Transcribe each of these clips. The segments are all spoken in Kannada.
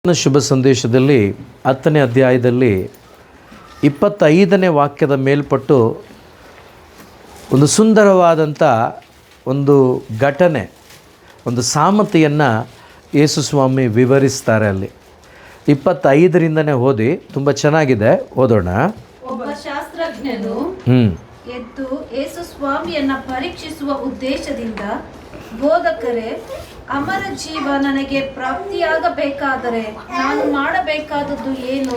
ಶುಭ ಸಂದೇಶದಲ್ಲಿ 10ನೇ ಅಧ್ಯಾಯದಲ್ಲಿ 25ನೇ ವಾಕ್ಯದ ಮೇಲ್ಪಟ್ಟು ಒಂದು ಸುಂದರವಾದಂಥ ಒಂದು ಘಟನೆ, ಒಂದು ಸಾಮತೆಯನ್ನು ಯೇಸು ಸ್ವಾಮಿ ವಿವರಿಸ್ತಾರೆ. ಅಲ್ಲಿ 25ರಿಂದನೇ ಓದಿ, ತುಂಬ ಚೆನ್ನಾಗಿದೆ, ಓದೋಣ. ಒಬ್ಬ ಶಾಸ್ತ್ರಜ್ಞನು ಎದ್ದು ಯೇಸು ಸ್ವಾಮಿಯನ್ನ ಪರೀಕ್ಷಿಸುವ ಉದ್ದೇಶದಿಂದ, ಬೋಧಕರೇ, ಅಮರ ಜೀವ ನನಗೆ ಪ್ರಾಪ್ತಿಯಾಗಬೇಕಾದರೆ ನಾನು ಮಾಡಬೇಕಾದದ್ದು ಏನು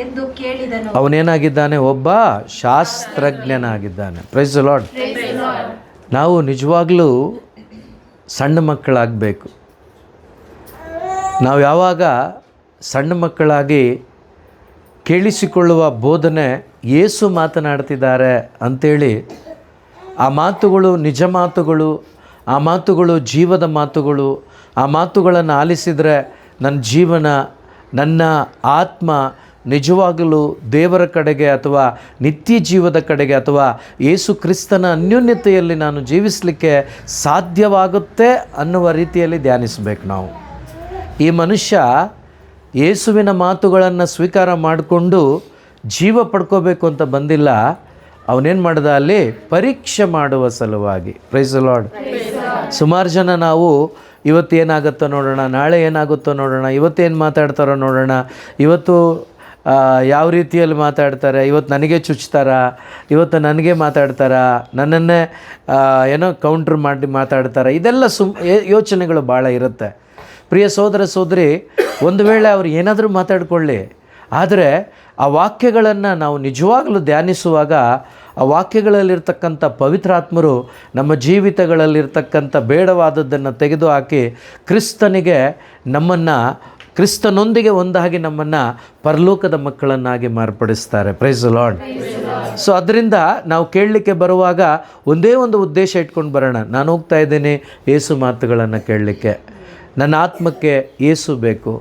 ಎಂದು ಕೇಳಿದನು. ಅವನೇನಾಗಿದ್ದಾನೆ? ಒಬ್ಬ ಶಾಸ್ತ್ರಜ್ಞನಾಗಿದ್ದಾನೆ. Price the lord. ನಾವು ನಿಜವಾಗ್ಲೂ ಸಣ್ಣ ಮಕ್ಕಳಾಗಬೇಕು. ನಾವು ಯಾವಾಗ ಸಣ್ಣ ಮಕ್ಕಳಾಗಿ ಕೇಳಿಸಿಕೊಳ್ಳುವ ಬೋಧನೆ ಯೇಸು ಮಾತನಾಡ್ತಿದ್ದಾರೆ ಅಂಥೇಳಿ ಆ ಮಾತುಗಳು ನಿಜ ಮಾತುಗಳು, ಆ ಮಾತುಗಳು ಜೀವದ ಮಾತುಗಳು, ಆ ಮಾತುಗಳನ್ನು ಆಲಿಸಿದರೆ ನನ್ನ ಜೀವನ, ನನ್ನ ಆತ್ಮ ನಿಜವಾಗಲೂ ದೇವರ ಕಡೆಗೆ ಅಥವಾ ನಿತ್ಯ ಜೀವದ ಕಡೆಗೆ ಅಥವಾ ಯೇಸು ಕ್ರಿಸ್ತನ ಅನ್ಯೋನ್ಯತೆಯಲ್ಲಿ ನಾನು ಜೀವಿಸಲಿಕ್ಕೆ ಸಾಧ್ಯವಾಗುತ್ತೆ ಅನ್ನುವ ರೀತಿಯಲ್ಲಿ ಧ್ಯಾನಿಸಬೇಕು ನಾವು. ಈ ಮನುಷ್ಯ ಯೇಸುವಿನ ಮಾತುಗಳನ್ನು ಸ್ವೀಕಾರ ಮಾಡಿಕೊಂಡು ಜೀವ ಪಡ್ಕೋಬೇಕು ಅಂತ ಬಂದಿಲ್ಲ. ಅವನೇನು ಮಾಡ್ದ? ಅಲ್ಲಿ ಪರೀಕ್ಷೆ ಮಾಡುವ ಸಲುವಾಗಿ. Praise the Lord. ಸುಮಾರು ಜನ ನಾವು ಇವತ್ತು ಏನಾಗುತ್ತೋ ನೋಡೋಣ, ನಾಳೆ ಏನಾಗುತ್ತೋ ನೋಡೋಣ, ಇವತ್ತೇನು ಮಾತಾಡ್ತಾರೋ ನೋಡೋಣ, ಇವತ್ತು ಯಾವ ರೀತಿಯಲ್ಲಿ ಮಾತಾಡ್ತಾರೆ, ಇವತ್ತು ನನಗೆ ಚುಚ್ತಾರಾ, ಇವತ್ತು ನನಗೆ ಮಾತಾಡ್ತಾರಾ, ನನ್ನನ್ನೇ ಏನೋ ಕೌಂಟ್ರ್ ಮಾಡಿ ಮಾತಾಡ್ತಾರೆ, ಇದೆಲ್ಲ ಯೋಚನೆಗಳು ಭಾಳ ಇರುತ್ತೆ. ಪ್ರಿಯ ಸಹೋದರ ಸಹೋದರಿ, ಒಂದು ವೇಳೆ ಅವ್ರು ಏನಾದರೂ ಮಾತಾಡಿಕೊಳ್ಳಿ, ಆದರೆ ಆ ವಾಕ್ಯಗಳನ್ನು ನಾವು ನಿಜವಾಗಲೂ ಧ್ಯಾನಿಸುವಾಗ ಆ ವಾಕ್ಯಗಳಲ್ಲಿರ್ತಕ್ಕಂಥ ಪವಿತ್ರಾತ್ಮರು ನಮ್ಮ ಜೀವಿತಗಳಲ್ಲಿರ್ತಕ್ಕಂಥ ಬೇಡವಾದದ್ದನ್ನು ತೆಗೆದುಹಾಕಿ ಕ್ರಿಸ್ತನಿಗೆ ನಮ್ಮನ್ನು, ಕ್ರಿಸ್ತನೊಂದಿಗೆ ಒಂದಾಗಿ ನಮ್ಮನ್ನು ಪರಲೋಕದ ಮಕ್ಕಳನ್ನಾಗಿ ಮಾರ್ಪಡಿಸ್ತಾರೆ. Praise the lord. ಸೊ ಅದರಿಂದ ನಾವು ಕೇಳಲಿಕ್ಕೆ ಬರುವಾಗ ಒಂದೇ ಒಂದು ಉದ್ದೇಶ ಇಟ್ಕೊಂಡು ಬರೋಣ. ನಾನು ಹೋಗ್ತಾ ಇದ್ದೀನಿ ಯೇಸು ಮಾತುಗಳನ್ನು ಕೇಳಲಿಕ್ಕೆ, ನನ್ನ ಆತ್ಮಕ್ಕೆ ಯೇಸು ಬೇಕು,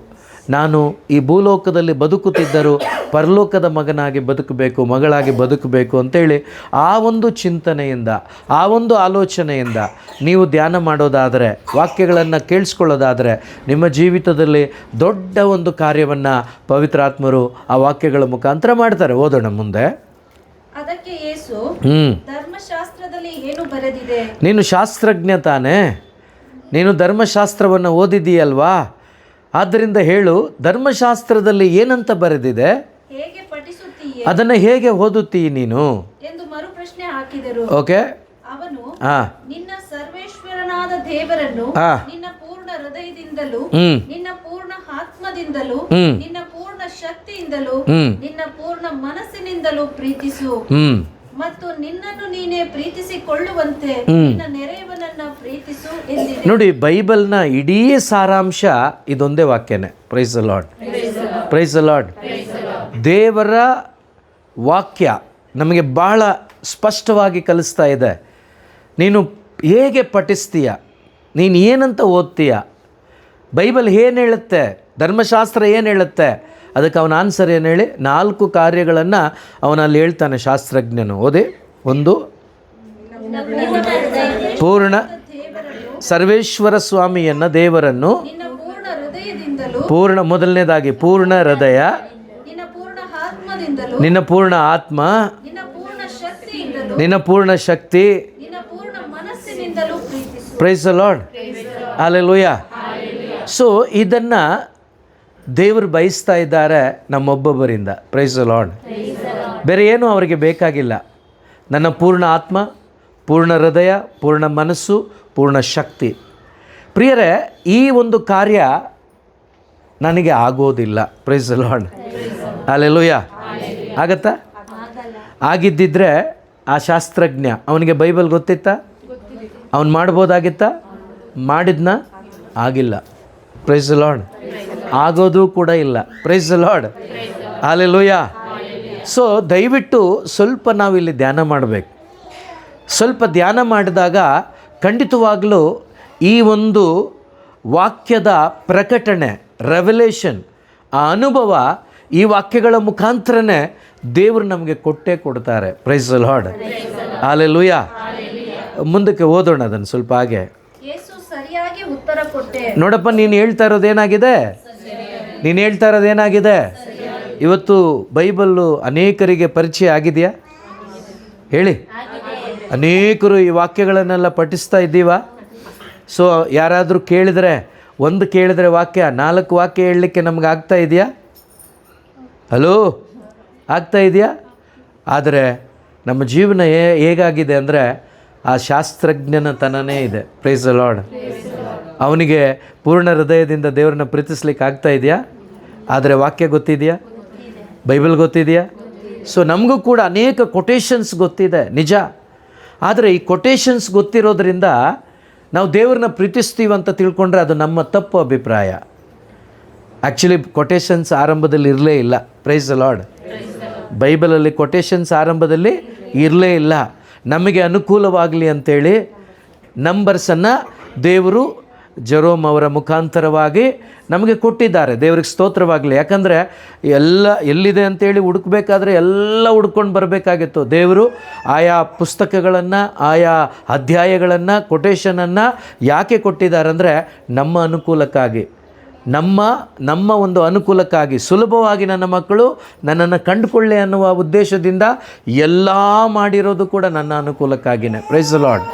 ನಾನು ಈ ಭೂಲೋಕದಲ್ಲಿ ಬದುಕುತ್ತಿದ್ದರೂ ಪರಲೋಕದ ಮಗನಾಗಿ ಬದುಕಬೇಕು, ಮಗಳಾಗಿ ಬದುಕಬೇಕು ಅಂತೇಳಿ ಆ ಒಂದು ಚಿಂತನೆಯಿಂದ, ಆ ಒಂದು ಆಲೋಚನೆಯಿಂದ ನೀವು ಧ್ಯಾನ ಮಾಡೋದಾದರೆ, ವಾಕ್ಯಗಳನ್ನು ಕೇಳಿಸ್ಕೊಳ್ಳೋದಾದರೆ, ನಿಮ್ಮ ಜೀವಿತದಲ್ಲಿ ದೊಡ್ಡ ಒಂದು ಕಾರ್ಯವನ್ನು ಪವಿತ್ರಾತ್ಮರು ಆ ವಾಕ್ಯಗಳ ಮುಖಾಂತರ ಮಾಡ್ತಾರೆ. ಓದೋಣ ಮುಂದೆ. ಅದಕ್ಕೆ ಯೇಸು, ಧರ್ಮಶಾಸ್ತ್ರದಲ್ಲಿ ಏನು ಬರೆದಿದೆ? ನೀನು ಶಾಸ್ತ್ರಜ್ಞ ತಾನೇ, ನೀನು ಧರ್ಮಶಾಸ್ತ್ರವನ್ನು ಓದಿದೀಯಲ್ವಾ, ಆದ್ದರಿಂದ ಹೇಳು, ಧರ್ಮಶಾಸ್ತ್ರದಲ್ಲಿ ಏನಂತ ಬರೆದಿದೆ, ಹೇಗೆ ಪಠಿಸುತ್ತೀಯೆ, ಅದನ್ನು ಹೇಗೆ ಓದುತ್ತೀಯ ನೀನು ಎಂದು ಮರುಪ್ರಶ್ನೆ ಹಾಕಿದರು. ಓಕೆ. ಅವನು, ನಿನ್ನ ಸರ್ವೇಶ್ವರನಾದ ದೇವರನ್ನು ನಿನ್ನ ಪೂರ್ಣ ಹೃದಯದಿಂದಲೂ, ನಿನ್ನ ಪೂರ್ಣ ಆತ್ಮದಿಂದಲೂ, ನಿನ್ನ ಪೂರ್ಣ ಶಕ್ತಿಯಿಂದಲೂ, ನಿನ್ನ ಪೂರ್ಣ ಮನಸ್ಸಿನಿಂದಲೂ ಪ್ರೀತಿಸು, ಮತ್ತು ನಿನ್ನನ್ನು ನೀನೇ ಪ್ರೀತಿಸಿಕೊಳ್ಳುವಂತೆ ನಿನ್ನ ನೆರೆಯವನನ್ನ ಪ್ರೀತಿಸು ಎಂದಿದೆ. ನೋಡಿ, ಬೈಬಲ್ನ ಇಡೀ ಸಾರಾಂಶ ಇದೊಂದೇ ವಾಕ್ಯನೇ. Praise the lord. Praise the lord. ದೇವರ ವಾಕ್ಯ ನಮಗೆ ಬಹಳ ಸ್ಪಷ್ಟವಾಗಿ ಕಲಿಸ್ತಾ ಇದೆ. ನೀನು ಹೇಗೆ ಪಠಿಸ್ತೀಯ, ನೀನು ಏನಂತ ಓದ್ತೀಯ, ಬೈಬಲ್ ಏನು ಹೇಳುತ್ತೆ, ಧರ್ಮಶಾಸ್ತ್ರ ಏನು ಹೇಳುತ್ತೆ, ಅದಕ್ಕೆ ಅವನ ಆನ್ಸರ್ ಏನು ಹೇಳಿ? 4 ಕಾರ್ಯಗಳನ್ನು ಅವನಲ್ಲಿ ಹೇಳ್ತಾನೆ ಶಾಸ್ತ್ರಜ್ಞನು. ಓದಿ. 1, ಪೂರ್ಣ ಸರ್ವೇಶ್ವರ ಸ್ವಾಮಿಯನ್ನು, ದೇವರನ್ನು ಪೂರ್ಣ, ಮೊದಲನೇದಾಗಿ ಪೂರ್ಣ ಹೃದಯ, ನಿನ್ನ ಪೂರ್ಣ ಆತ್ಮ, ನಿನ್ನ ಪೂರ್ಣ ಶಕ್ತಿ. Praise the lord. Hallelujah. So ಇದನ್ನು ದೇವರು ಬಯಸ್ತಾ ಇದ್ದಾರೆ ನಮ್ಮೊಬ್ಬೊಬ್ಬರಿಂದ. Price the lord. ಬೇರೆ ಏನೂ ಅವರಿಗೆ ಬೇಕಾಗಿಲ್ಲ. ನನ್ನ ಪೂರ್ಣ ಆತ್ಮ, ಪೂರ್ಣ ಹೃದಯ, ಪೂರ್ಣ ಮನಸ್ಸು, ಪೂರ್ಣ ಶಕ್ತಿ. ಪ್ರಿಯರೇ, ಈ ಒಂದು ಕಾರ್ಯ ನನಗೆ ಆಗೋದಿಲ್ಲ. Praise the lord. ಹಲ್ಲೆಲೂಯಾ. ಆಗತ್ತಾ? ಆಗಿದ್ದಿದ್ರೆ ಆ ಶಾಸ್ತ್ರಜ್ಞ, ಅವನಿಗೆ ಬೈಬಲ್ ಗೊತ್ತಿತ್ತಾ? ಅವನು ಮಾಡ್ಬೋದಾಗಿತ್ತಾ? ಮಾಡಿದ್ನ? ಆಗಿಲ್ಲ. Praise the Lord. ಆಗೋದು ಕೂಡ ಇಲ್ಲ. Praise the lord. Hallelujah. So ದಯವಿಟ್ಟು ಸ್ವಲ್ಪ ನಾವಿಲ್ಲಿ ಧ್ಯಾನ ಮಾಡಬೇಕು. ಸ್ವಲ್ಪ ಧ್ಯಾನ ಮಾಡಿದಾಗ ಖಂಡಿತವಾಗಲೂ ಈ ಒಂದು ವಾಕ್ಯದ ಪ್ರಕಟಣೆ, ರೆವಲೇಷನ್, ಆ ಅನುಭವ ಈ ವಾಕ್ಯಗಳ ಮುಖಾಂತರನೇ ದೇವರು ನಮಗೆ ಕೊಟ್ಟೇ ಕೊಡ್ತಾರೆ. Praise the lord. ಹಲ್ಲೆಲೂಯಾ. ಮುಂದಕ್ಕೆ ಓದೋಣ ಅದನ್ನು ಸ್ವಲ್ಪ ಹಾಗೆ. ಯೇಸು ಸರಿಯಾಗಿ ಉತ್ತರ ಕೊಟ್ಟೆ. ನೋಡಪ್ಪ, ನೀನು ಹೇಳ್ತಾ ಇರೋದೇನಾಗಿದೆ? ನೀನು ಹೇಳ್ತಾ ಇರೋದು ಏನಾಗಿದೆ? ಇವತ್ತು ಬೈಬಲ್ಲು ಅನೇಕರಿಗೆ ಪರಿಚಯ ಆಗಿದೆಯಾ? ಹೇಳಿ. ಅನೇಕರು ಈ ವಾಕ್ಯಗಳನ್ನೆಲ್ಲ ಪಠಿಸ್ತಾ ಇದ್ದೀವ? ಸೊ ಯಾರಾದರೂ ಕೇಳಿದರೆ, ಒಂದು ಕೇಳಿದರೆ ವಾಕ್ಯ 4 ವಾಕ್ಯ ಹೇಳಲಿಕ್ಕೆ ನಮ್ಗೆ ಆಗ್ತಾ ಇದೆಯಾ? ಹಲೋ, ಆಗ್ತಾ ಇದೆಯಾ? ಆದರೆ ನಮ್ಮ ಜೀವನ ಹೇಗಾಗಿದೆ ಅಂದರೆ ಆ ಶಾಸ್ತ್ರಜ್ಞನ ತನನೇ ಇದೆ. Praise the lord. ಅವನಿಗೆ ಪೂರ್ಣ ಹೃದಯದಿಂದ ದೇವರನ್ನ ಪ್ರೀತಿಸ್ಲಿಕ್ಕೆ ಆಗ್ತಾ ಇದೆಯಾ? ಆದರೆ ವಾಕ್ಯ ಗೊತ್ತಿದೆಯಾ? ಬೈಬಲ್ ಗೊತ್ತಿದೆಯಾ? ಸೊ ನಮಗೂ ಕೂಡ ಅನೇಕ ಕೊಟೇಶನ್ಸ್ ಗೊತ್ತಿದೆ, ನಿಜ. ಆದರೆ ಈ ಕೊಟೇಶನ್ಸ್ ಗೊತ್ತಿರೋದ್ರಿಂದ ನಾವು ದೇವ್ರನ್ನ ಪ್ರೀತಿಸ್ತೀವಿ ಅಂತ ತಿಳ್ಕೊಂಡ್ರೆ ಅದು ನಮ್ಮ ತಪ್ಪು ಅಭಿಪ್ರಾಯ. ಆ್ಯಕ್ಚುಲಿ ಕೊಟೇಶನ್ಸ್ ಆರಂಭದಲ್ಲಿ ಇರಲೇ ಇಲ್ಲ. Praise the lord. ಬೈಬಲಲ್ಲಿ ಕೊಟೇಶನ್ಸ್ ಆರಂಭದಲ್ಲಿ ಇರಲೇ ಇಲ್ಲ. ನಮಗೆ ಅನುಕೂಲವಾಗಲಿ ಅಂಥೇಳಿ ನಂಬರ್ಸನ್ನು ದೇವರು ಜೆರೋಮ್ ಅವರ ಮುಖಾಂತರವಾಗಿ ನಮಗೆ ಕೊಟ್ಟಿದ್ದಾರೆ. ದೇವ್ರಿಗೆ ಸ್ತೋತ್ರವಾಗಲಿ. ಯಾಕಂದರೆ ಎಲ್ಲ ಎಲ್ಲಿದೆ ಅಂತೇಳಿ ಹುಡುಕಬೇಕಾದ್ರೆ ಎಲ್ಲ ಹುಡ್ಕೊಂಡು ಬರಬೇಕಾಗಿತ್ತು. ದೇವರು ಆಯಾ ಪುಸ್ತಕಗಳನ್ನು, ಆಯಾ ಅಧ್ಯಾಯಗಳನ್ನು, ಕೊಟೇಶನನ್ನು ಯಾಕೆ ಕೊಟ್ಟಿದ್ದಾರೆ ಅಂದರೆ ನಮ್ಮ ಅನುಕೂಲಕ್ಕಾಗಿ, ನಮ್ಮ ಒಂದು ಅನುಕೂಲಕ್ಕಾಗಿ, ಸುಲಭವಾಗಿ ನನ್ನ ಮಕ್ಕಳು ನನ್ನನ್ನು ಕಂಡುಕೊಳ್ಳಿ ಅನ್ನುವ ಉದ್ದೇಶದಿಂದ ಎಲ್ಲ ಮಾಡಿರೋದು ಕೂಡ ನನ್ನ ಅನುಕೂಲಕ್ಕಾಗಿಯೇ. Price the lord.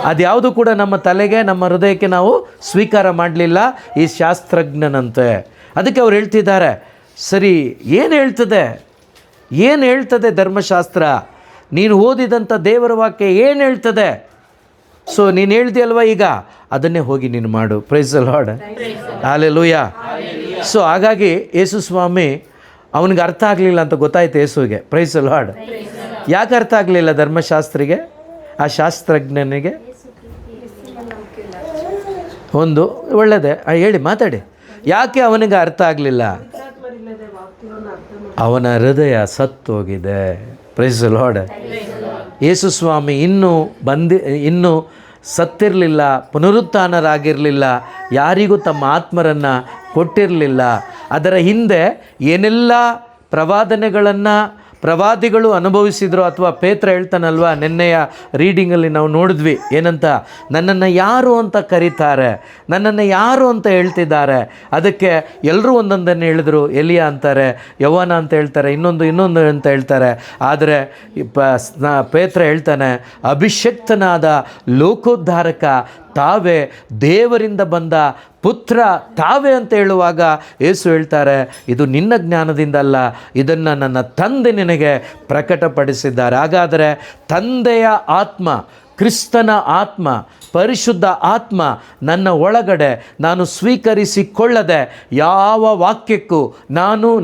ಅದ್ಯಾವುದು ಕೂಡ ನಮ್ಮ ತಲೆಗೆ, ನಮ್ಮ ಹೃದಯಕ್ಕೆ ನಾವು ಸ್ವೀಕಾರ ಮಾಡಲಿಲ್ಲ ಈ ಶಾಸ್ತ್ರಜ್ಞನಂತೆ. ಅದಕ್ಕೆ ಅವ್ರು ಹೇಳ್ತಿದ್ದಾರೆ, ಸರಿ ಏನು ಹೇಳ್ತದೆ ಧರ್ಮಶಾಸ್ತ್ರ? ನೀನು ಓದಿದಂಥ ದೇವರ ವಾಕ್ಯ ಏನು ಹೇಳ್ತದೆ? ಸೊ ನೀನು ಹೇಳ್ದಿಯಲ್ವ, ಈಗ ಅದನ್ನೇ ಹೋಗಿ ನೀನು ಮಾಡು. Price the lord. Hallelujah. So ಹಾಗಾಗಿ ಯೇಸು ಸ್ವಾಮಿ ಅವನಿಗೆ ಅರ್ಥ ಆಗಲಿಲ್ಲ ಅಂತ ಗೊತ್ತಾಯ್ತು ಯೇಸುವಿಗೆ. Price the lord. ಯಾಕೆ ಅರ್ಥ ಆಗಲಿಲ್ಲ ಧರ್ಮಶಾಸ್ತ್ರಿಗೆ, ಆ ಶಾಸ್ತ್ರಜ್ಞನಿಗೆ? ಒಂದು ಒಳ್ಳೆಯದೇ ಹೇಳಿ, ಮಾತಾಡಿ. ಯಾಕೆ ಅವನಿಗೆ ಅರ್ಥ ಆಗಲಿಲ್ಲ? ಅವನ ಹೃದಯ ಸತ್ತೋಗಿದೆ. Praise the lord. ಯೇಸು ಸ್ವಾಮಿ ಇನ್ನೂ ಸತ್ತಿರಲಿಲ್ಲ, ಪುನರುತ್ಥಾನರಾಗಿರಲಿಲ್ಲ, ಯಾರಿಗೂ ತಮ್ಮ ಆತ್ಮರನ್ನು ಕೊಟ್ಟಿರಲಿಲ್ಲ. ಅದರ ಹಿಂದೆ ಏನೆಲ್ಲ ಪ್ರವಾದಿಗಳು ಅನುಭವಿಸಿದ್ರು, ಅಥವಾ ಪೇತ್ರ ಹೇಳ್ತಾನಲ್ವ, ನೆನ್ನೆಯ ರೀಡಿಂಗಲ್ಲಿ ನಾವು ನೋಡಿದ್ವಿ ಏನಂತ, ನನ್ನನ್ನು ಯಾರು ಅಂತ ಕರೀತಾರೆ, ನನ್ನನ್ನು ಯಾರು ಅಂತ ಹೇಳ್ತಿದ್ದಾರೆ. ಅದಕ್ಕೆ ಎಲ್ಲರೂ ಒಂದೊಂದನ್ನು ಹೇಳಿದ್ರು. ಎಲಿಯಾ ಅಂತಾರೆ, ಯೌವನ ಅಂತ ಹೇಳ್ತಾರೆ, ಇನ್ನೊಂದು ಅಂತ ಹೇಳ್ತಾರೆ. ಆದರೆ ಪೇತ್ರ ಹೇಳ್ತಾನೆ, ಅಭಿಷಕ್ತನಾದ ಲೋಕೋದ್ಧಾರಕ ತಾವೇ, ದೇವರಿಂದ ಬಂದ ಪುತ್ರ ತಾವೇ ಅಂತ ಹೇಳುವಾಗ ಯೇಸು ಹೇಳ್ತಾರೆ, ಇದು ನಿನ್ನ ಜ್ಞಾನದಿಂದ ಅಲ್ಲ, ಇದನ್ನು ನನ್ನ ತಂದೆ ನಿನಗೆ ಪ್ರಕಟಪಡಿಸಿದ್ದಾರೆ. ಹಾಗಾದರೆ ತಂದೆಯ ಆತ್ಮ, ಕ್ರಿಸ್ತನ ಆತ್ಮ, ಪರಿಶುದ್ಧ ಆತ್ಮ ನನ್ನ ಒಳಗಡೆ ನಾನು ಸ್ವೀಕರಿಸಿಕೊಳ್ಳದೆ ಯಾವ ವಾಕ್ಯಕ್ಕೂ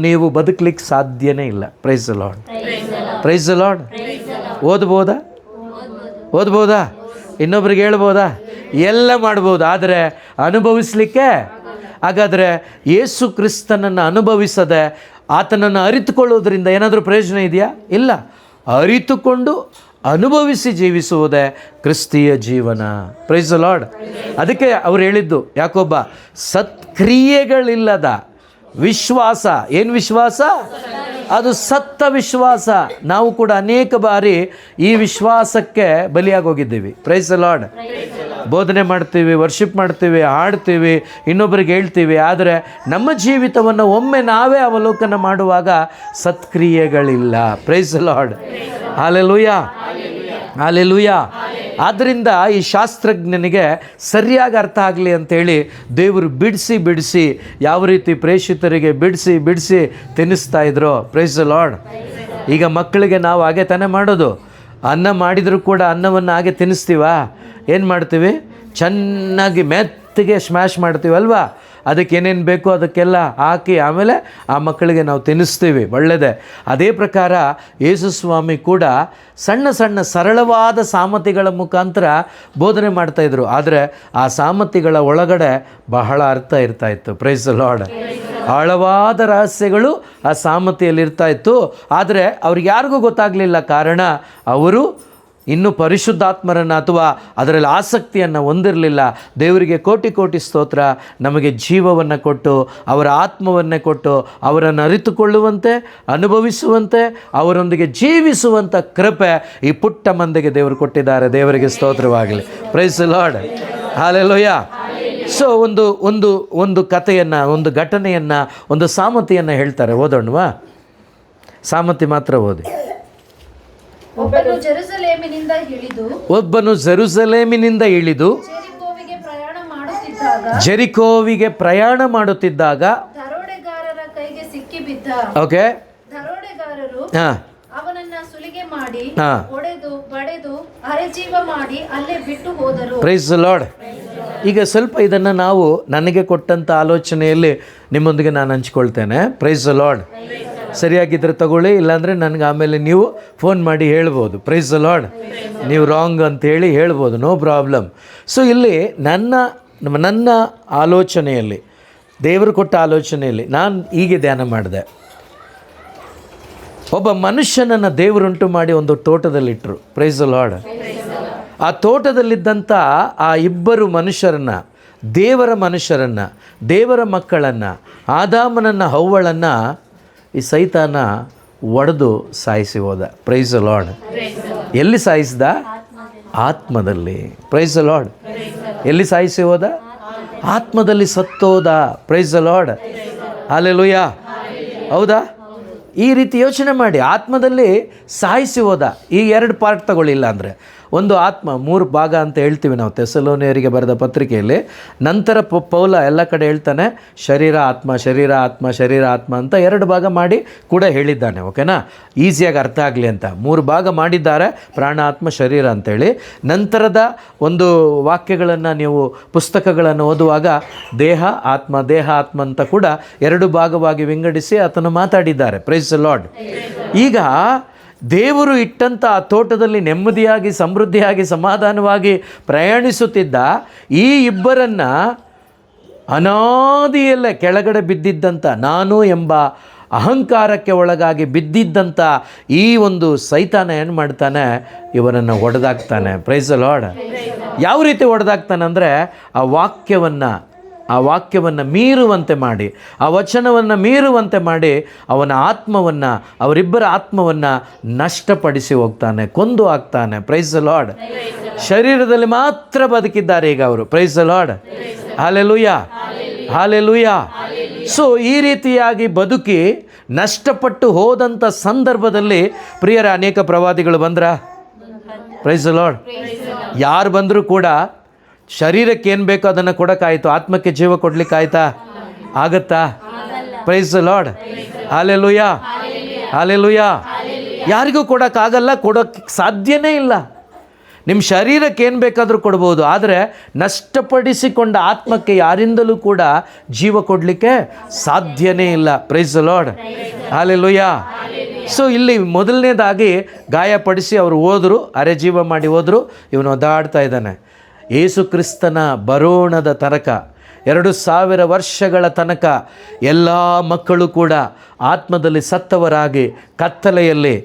ನೀವು ಬದುಕಲಿಕ್ಕೆ ಸಾಧ್ಯನೇ ಇಲ್ಲ. Praise the lord. Praise the lord. ಓದ್ಬೋದಾ? ಇನ್ನೊಬ್ರಿಗೆ ಹೇಳ್ಬೋದಾ? ಎಲ್ಲ ಮಾಡ್ಬೋದು, ಆದರೆ ಅನುಭವಿಸಲಿಕ್ಕೆ. ಹಾಗಾದರೆ ಯೇಸು ಕ್ರಿಸ್ತನನ್ನು ಅನುಭವಿಸದೆ ಆತನನ್ನು ಅರಿತುಕೊಳ್ಳೋದ್ರಿಂದ ಏನಾದರೂ ಪ್ರಯೋಜನ ಇದೆಯಾ? ಇಲ್ಲ. ಅರಿತುಕೊಂಡು ಅನುಭವಿಸಿ ಜೀವಿಸುವುದೇ ಕ್ರಿಸ್ತೀಯ ಜೀವನ. Price the lord. ಅದಕ್ಕೆ ಅವ್ರು ಹೇಳಿದ್ದು, ಯಾಕೊಬ್ಬ ಸತ್ಕ್ರಿಯೆಗಳಿಲ್ಲದ ವಿಶ್ವಾಸ. ಏನು ವಿಶ್ವಾಸ? ಅದು ಸತ್ತ ವಿಶ್ವಾಸ. ನಾವು ಕೂಡ ಅನೇಕ ಬಾರಿ ಈ ವಿಶ್ವಾಸಕ್ಕೆ ಬಲಿಯಾಗೋಗಿದ್ದೀವಿ. Price the lord. ಬೋಧನೆ ಮಾಡ್ತೀವಿ, ವರ್ಷಿಪ್ ಮಾಡ್ತೀವಿ, ಹಾಡ್ತೀವಿ, ಇನ್ನೊಬ್ಬರಿಗೆ ಹೇಳ್ತೀವಿ, ಆದರೆ ನಮ್ಮ ಜೀವಿತವನ್ನು ಒಮ್ಮೆ ನಾವೇ ಅವಲೋಕನ ಮಾಡುವಾಗ ಸತ್ಕ್ರಿಯೆಗಳಿಲ್ಲ. Praise the lord. Hallelujah, hallelujah. ಆದ್ದರಿಂದ ಈ ಶಾಸ್ತ್ರಜ್ಞನಿಗೆ ಸರಿಯಾಗಿ ಅರ್ಥ ಆಗಲಿ ಅಂಥೇಳಿ ದೇವರು ಬಿಡಿಸಿ ಯಾವ ರೀತಿ ಪ್ರೇಷಿತರಿಗೆ ಬಿಡಿಸಿ ತಿನ್ನಿಸ್ತಾ ಇದ್ರು. Price the lord. ಈಗ ಮಕ್ಕಳಿಗೆ ನಾವು ಹಾಗೆ ತಾನೇ ಮಾಡೋದು. ಅನ್ನ ಮಾಡಿದರೂ ಕೂಡ ಅನ್ನವನ್ನು ಹಾಗೆ ತಿನ್ನಿಸ್ತೀವಾ? ಏನು ಮಾಡ್ತೀವಿ? ಚೆನ್ನಾಗಿ ಮೆತ್ತಗೆ ಸ್ಮ್ಯಾಶ್ ಮಾಡ್ತೀವಿ ಅಲ್ವಾ? ಅದಕ್ಕೆ ಏನೇನು ಬೇಕೋ ಅದಕ್ಕೆಲ್ಲ ಹಾಕಿ ಆಮೇಲೆ ಆ ಮಕ್ಕಳಿಗೆ ನಾವು ತಿನ್ನಿಸ್ತೀವಿ. ಒಳ್ಳೆಯದೇ. ಅದೇ ಪ್ರಕಾರ ಯೇಸು ಸ್ವಾಮಿ ಕೂಡ ಸಣ್ಣ ಸರಳವಾದ ಸಾಮತಿಗಳ ಮುಖಾಂತರ ಬೋಧನೆ ಮಾಡ್ತಾಯಿದ್ರು. ಆದರೆ ಆ ಸಾಮತಿಗಳ ಒಳಗಡೆ ಬಹಳ ಅರ್ಥ ಇರ್ತಾಯಿತ್ತು. Price the lord. ಆಳವಾದ ರಹಸ್ಯಗಳು ಆ ಸಾಮತಿಯಲ್ಲಿ ಇರ್ತಾಯಿತ್ತು. ಆದರೆ ಅವ್ರಿಗೆ ಯಾರಿಗೂ ಗೊತ್ತಾಗಲಿಲ್ಲ. ಕಾರಣ ಅವರು ಇನ್ನೂ ಪರಿಶುದ್ಧಾತ್ಮರನ್ನು ಅಥವಾ ಅದರಲ್ಲಿ ಆಸಕ್ತಿಯನ್ನು ಹೊಂದಿರಲಿಲ್ಲ. ದೇವರಿಗೆ ಕೋಟಿ ಸ್ತೋತ್ರ. ನಮಗೆ ಜೀವವನ್ನು ಕೊಟ್ಟು, ಅವರ ಆತ್ಮವನ್ನೇ ಕೊಟ್ಟು, ಅವರನ್ನು ಅರಿತುಕೊಳ್ಳುವಂತೆ, ಅನುಭವಿಸುವಂತೆ, ಅವರೊಂದಿಗೆ ಜೀವಿಸುವಂಥ ಕೃಪೆ ಈ ಪುಟ್ಟ ಮಂದಿಗೆ ದೇವರು ಕೊಟ್ಟಿದ್ದಾರೆ. ದೇವರಿಗೆ ಸ್ತೋತ್ರವಾಗಲಿ. Price the lord. Hallelujah. So ಒಂದು ಕಥೆಯನ್ನು, ಒಂದು ಘಟನೆಯನ್ನು, ಒಂದು ಸಾಮತಿಯನ್ನು ಹೇಳ್ತಾರೆ. ಓದೋಣವಾ? ಸಾಮತಿ ಮಾತ್ರ ಓದಿ. ಒಬ್ಬನು ಜೆರುಸಲೇಮಿನಿಂದ ಇಳಿದು ಜೆರಿಕೋವಿಗೆ ಪ್ರಯಾಣ ಮಾಡುತ್ತಿದ್ದಾಗ ದರೋಡೆಗಾರರ ಕೈಗೆ ಸಿಕ್ಕಿಬಿದ್ದ. ಓಕೆ, ದರೋಡೆಗಾರರು ಹಾಂ, ಅವನನ್ನ ಸುಲಿಗೆ ಮಾಡಿ ಹೊಡೆದು ಬಡೆದು ಅರೆಜೀವ ಮಾಡಿ ಅಲ್ಲೇ ಬಿಟ್ಟು ಹೋದರು. Praise the Lord. ಈಗ ಸ್ವಲ್ಪ ಇದನ್ನು ನಾವು ನನಗೆ ಕೊಟ್ಟಂಥ ಆಲೋಚನೆಯಲ್ಲಿ ನಿಮ್ಮೊಂದಿಗೆ ನಾನು ಹಂಚ್ಕೊಳ್ತೇನೆ. Price the lord. ಸರಿಯಾಗಿದ್ದರೆ ತಗೊಳ್ಳಿ, ಇಲ್ಲಾಂದರೆ ನನಗೆ ಆಮೇಲೆ ನೀವು ಫೋನ್ ಮಾಡಿ ಹೇಳ್ಬೋದು. Praise the Lord. ನೀವು ರಾಂಗ್ ಅಂತೇಳಿ ಹೇಳ್ಬೋದು, ನೋ ಪ್ರಾಬ್ಲಮ್. ಸೊ ಇಲ್ಲಿ ನನ್ನ ಆಲೋಚನೆಯಲ್ಲಿ, ದೇವರು ಕೊಟ್ಟ ಆಲೋಚನೆಯಲ್ಲಿ ನಾನು ಹೀಗೆ ಧ್ಯಾನ ಮಾಡಿದೆ. ಒಬ್ಬ ಮನುಷ್ಯನನ್ನು ದೇವರುಂಟು ಮಾಡಿ ಒಂದು ತೋಟದಲ್ಲಿಟ್ಟರು. Price the lord. ಆ ತೋಟದಲ್ಲಿದ್ದಂಥ ಆ ಇಬ್ಬರು ಮನುಷ್ಯರನ್ನು, ದೇವರ ಮಕ್ಕಳನ್ನು, ಆದಾಮನನ್ನು, ಹವ್ವಳನ್ನು ಈ ಸೈತಾನ ಒಡೆದು ಸಾಯಿಸಿ ಹೋದ. Praise the lord. ಎಲ್ಲಿ ಸಾಯಿಸಿದ? ಆತ್ಮದಲ್ಲಿ. Praise the lord. ಎಲ್ಲಿ ಸಾಯಿಸಿ ಹೋದ? ಆತ್ಮದಲ್ಲಿ ಸತ್ತೋದ. Praise the lord. ಹಲ್ಲೆಲೂಯಾ. ಹೌದಾ? ಈ ರೀತಿ ಯೋಚನೆ ಮಾಡಿ, ಆತ್ಮದಲ್ಲಿ ಸಾಯಿಸಿ ಹೋದ. ಈ 2 ಪಾರ್ಟ್ ತಗೊಳ್ಳಿಲ್ಲ ಅಂದರೆ, ಒಂದು ಆತ್ಮ 3 ಭಾಗ ಅಂತ ಹೇಳ್ತೀವಿ ನಾವು ಥೆಸಲೋನಿಯರಿಗೆ ಬರೆದ ಪತ್ರಿಕೆಯಲ್ಲಿ. ನಂತರ ಪೌಲ ಎಲ್ಲ ಕಡೆ ಹೇಳ್ತಾನೆ ಶರೀರ ಆತ್ಮ, ಶರೀರ ಆತ್ಮ, ಶರೀರ ಆತ್ಮ ಅಂತ 2 ಭಾಗ ಮಾಡಿ ಕೂಡ ಹೇಳಿದ್ದಾನೆ. ಓಕೆನಾ? ಈಸಿಯಾಗಿ ಅರ್ಥ ಆಗಲಿ ಅಂತ 3 ಭಾಗ ಮಾಡಿದ್ದಾರೆ, ಪ್ರಾಣ, ಆತ್ಮ, ಶರೀರ ಅಂತೇಳಿ. ನಂತರದ ಒಂದು ವಾಕ್ಯಗಳನ್ನು ನೀವು ಪುಸ್ತಕಗಳನ್ನು ಓದುವಾಗ ದೇಹ ಆತ್ಮ ಅಂತ ಕೂಡ 2 ಭಾಗವಾಗಿ ವಿಂಗಡಿಸಿ ಆತನು ಮಾತಾಡಿದ್ದಾರೆ. Praise the Lord. ಈಗ ದೇವರು ಇಟ್ಟಂಥ ಆ ತೋಟದಲ್ಲಿ ನೆಮ್ಮದಿಯಾಗಿ, ಸಮೃದ್ಧಿಯಾಗಿ, ಸಮಾಧಾನವಾಗಿ ಪ್ರಯಾಣಿಸುತ್ತಿದ್ದ ಈ ಇಬ್ಬರನ್ನು ಅನಾದಿಯಲ್ಲೇ ಕೆಳಗಡೆ ಬಿದ್ದಿದ್ದಂಥ, ನಾನು ಎಂಬ ಅಹಂಕಾರಕ್ಕೆ ಒಳಗಾಗಿ ಬಿದ್ದಿದ್ದಂಥ ಈ ಒಂದು ಸೈತಾನ ಏನು ಮಾಡ್ತಾನೆ? ಇವರನ್ನು ಒಡೆದಾಕ್ತಾನೆ. Price the lord. ಯಾವ ರೀತಿ ಒಡೆದಾಕ್ತಾನೆ ಅಂದರೆ, ಆ ವಾಕ್ಯವನ್ನು ಮೀರುವಂತೆ ಮಾಡಿ, ಆ ವಚನವನ್ನು ಮೀರುವಂತೆ ಮಾಡಿ ಅವರಿಬ್ಬರ ಆತ್ಮವನ್ನು ನಷ್ಟಪಡಿಸಿ ಹೋಗ್ತಾನೆ, ಕೊಂದು ಹಾಕ್ತಾನೆ. Praise the Lord. ಶರೀರದಲ್ಲಿ ಮಾತ್ರ ಬದುಕಿದ್ದಾರೆ ಈಗ ಅವರು. Praise the lord. Hallelujah, hallelujah. So ಈ ರೀತಿಯಾಗಿ ಬದುಕಿ ನಷ್ಟಪಟ್ಟು ಹೋದಂಥ ಸಂದರ್ಭದಲ್ಲಿ ಪ್ರಿಯರ ಅನೇಕ ಪ್ರವಾದಿಗಳು ಬಂದ್ರ. Praise the Lord. ಯಾರು ಬಂದರೂ ಕೂಡ ಶರೀರಕ್ಕೆ ಏನು ಬೇಕೋ ಅದನ್ನು ಕೊಡೋಕ್ಕಾಯಿತು, ಆತ್ಮಕ್ಕೆ ಜೀವ ಕೊಡ್ಲಿಕ್ಕಾಯ್ತಾ? ಆಗತ್ತಾ? Praise the lord. Hallelujah, hallelujah. ಯಾರಿಗೂ ಕೊಡೋಕ್ಕಾಗಲ್ಲ, ಕೊಡೋಕ್ಕೆ ಸಾಧ್ಯನೇ ಇಲ್ಲ. ನಿಮ್ಮ ಶರೀರಕ್ಕೆ ಏನು ಬೇಕಾದರೂ ಕೊಡ್ಬೋದು, ಆದರೆ ನಷ್ಟಪಡಿಸಿಕೊಂಡ ಆತ್ಮಕ್ಕೆ ಯಾರಿಂದಲೂ ಕೂಡ ಜೀವ ಕೊಡಲಿಕ್ಕೆ ಸಾಧ್ಯನೇ ಇಲ್ಲ. Praise the lord. Hallelujah. So ಇಲ್ಲಿ ಮೊದಲನೇದಾಗಿ ಗಾಯಪಡಿಸಿ ಅವರು ಹೋದರು, ಅರೆಜೀವ ಮಾಡಿ ಹೋದರು. ಇವನು ಒದ್ದಾಡ್ತಾ ಇದ್ದಾನೆ. ಯೇಸು ಕ್ರಿಸ್ತನ ಬರೋಣದ ತನಕ 2000 ವರ್ಷಗಳ ತನಕ ಎಲ್ಲ ಮಕ್ಕಳು ಕೂಡ ಆತ್ಮದಲ್ಲಿ ಸತ್ತವರಾಗಿ, ಕತ್ತಲೆಯಲ್ಲಿ,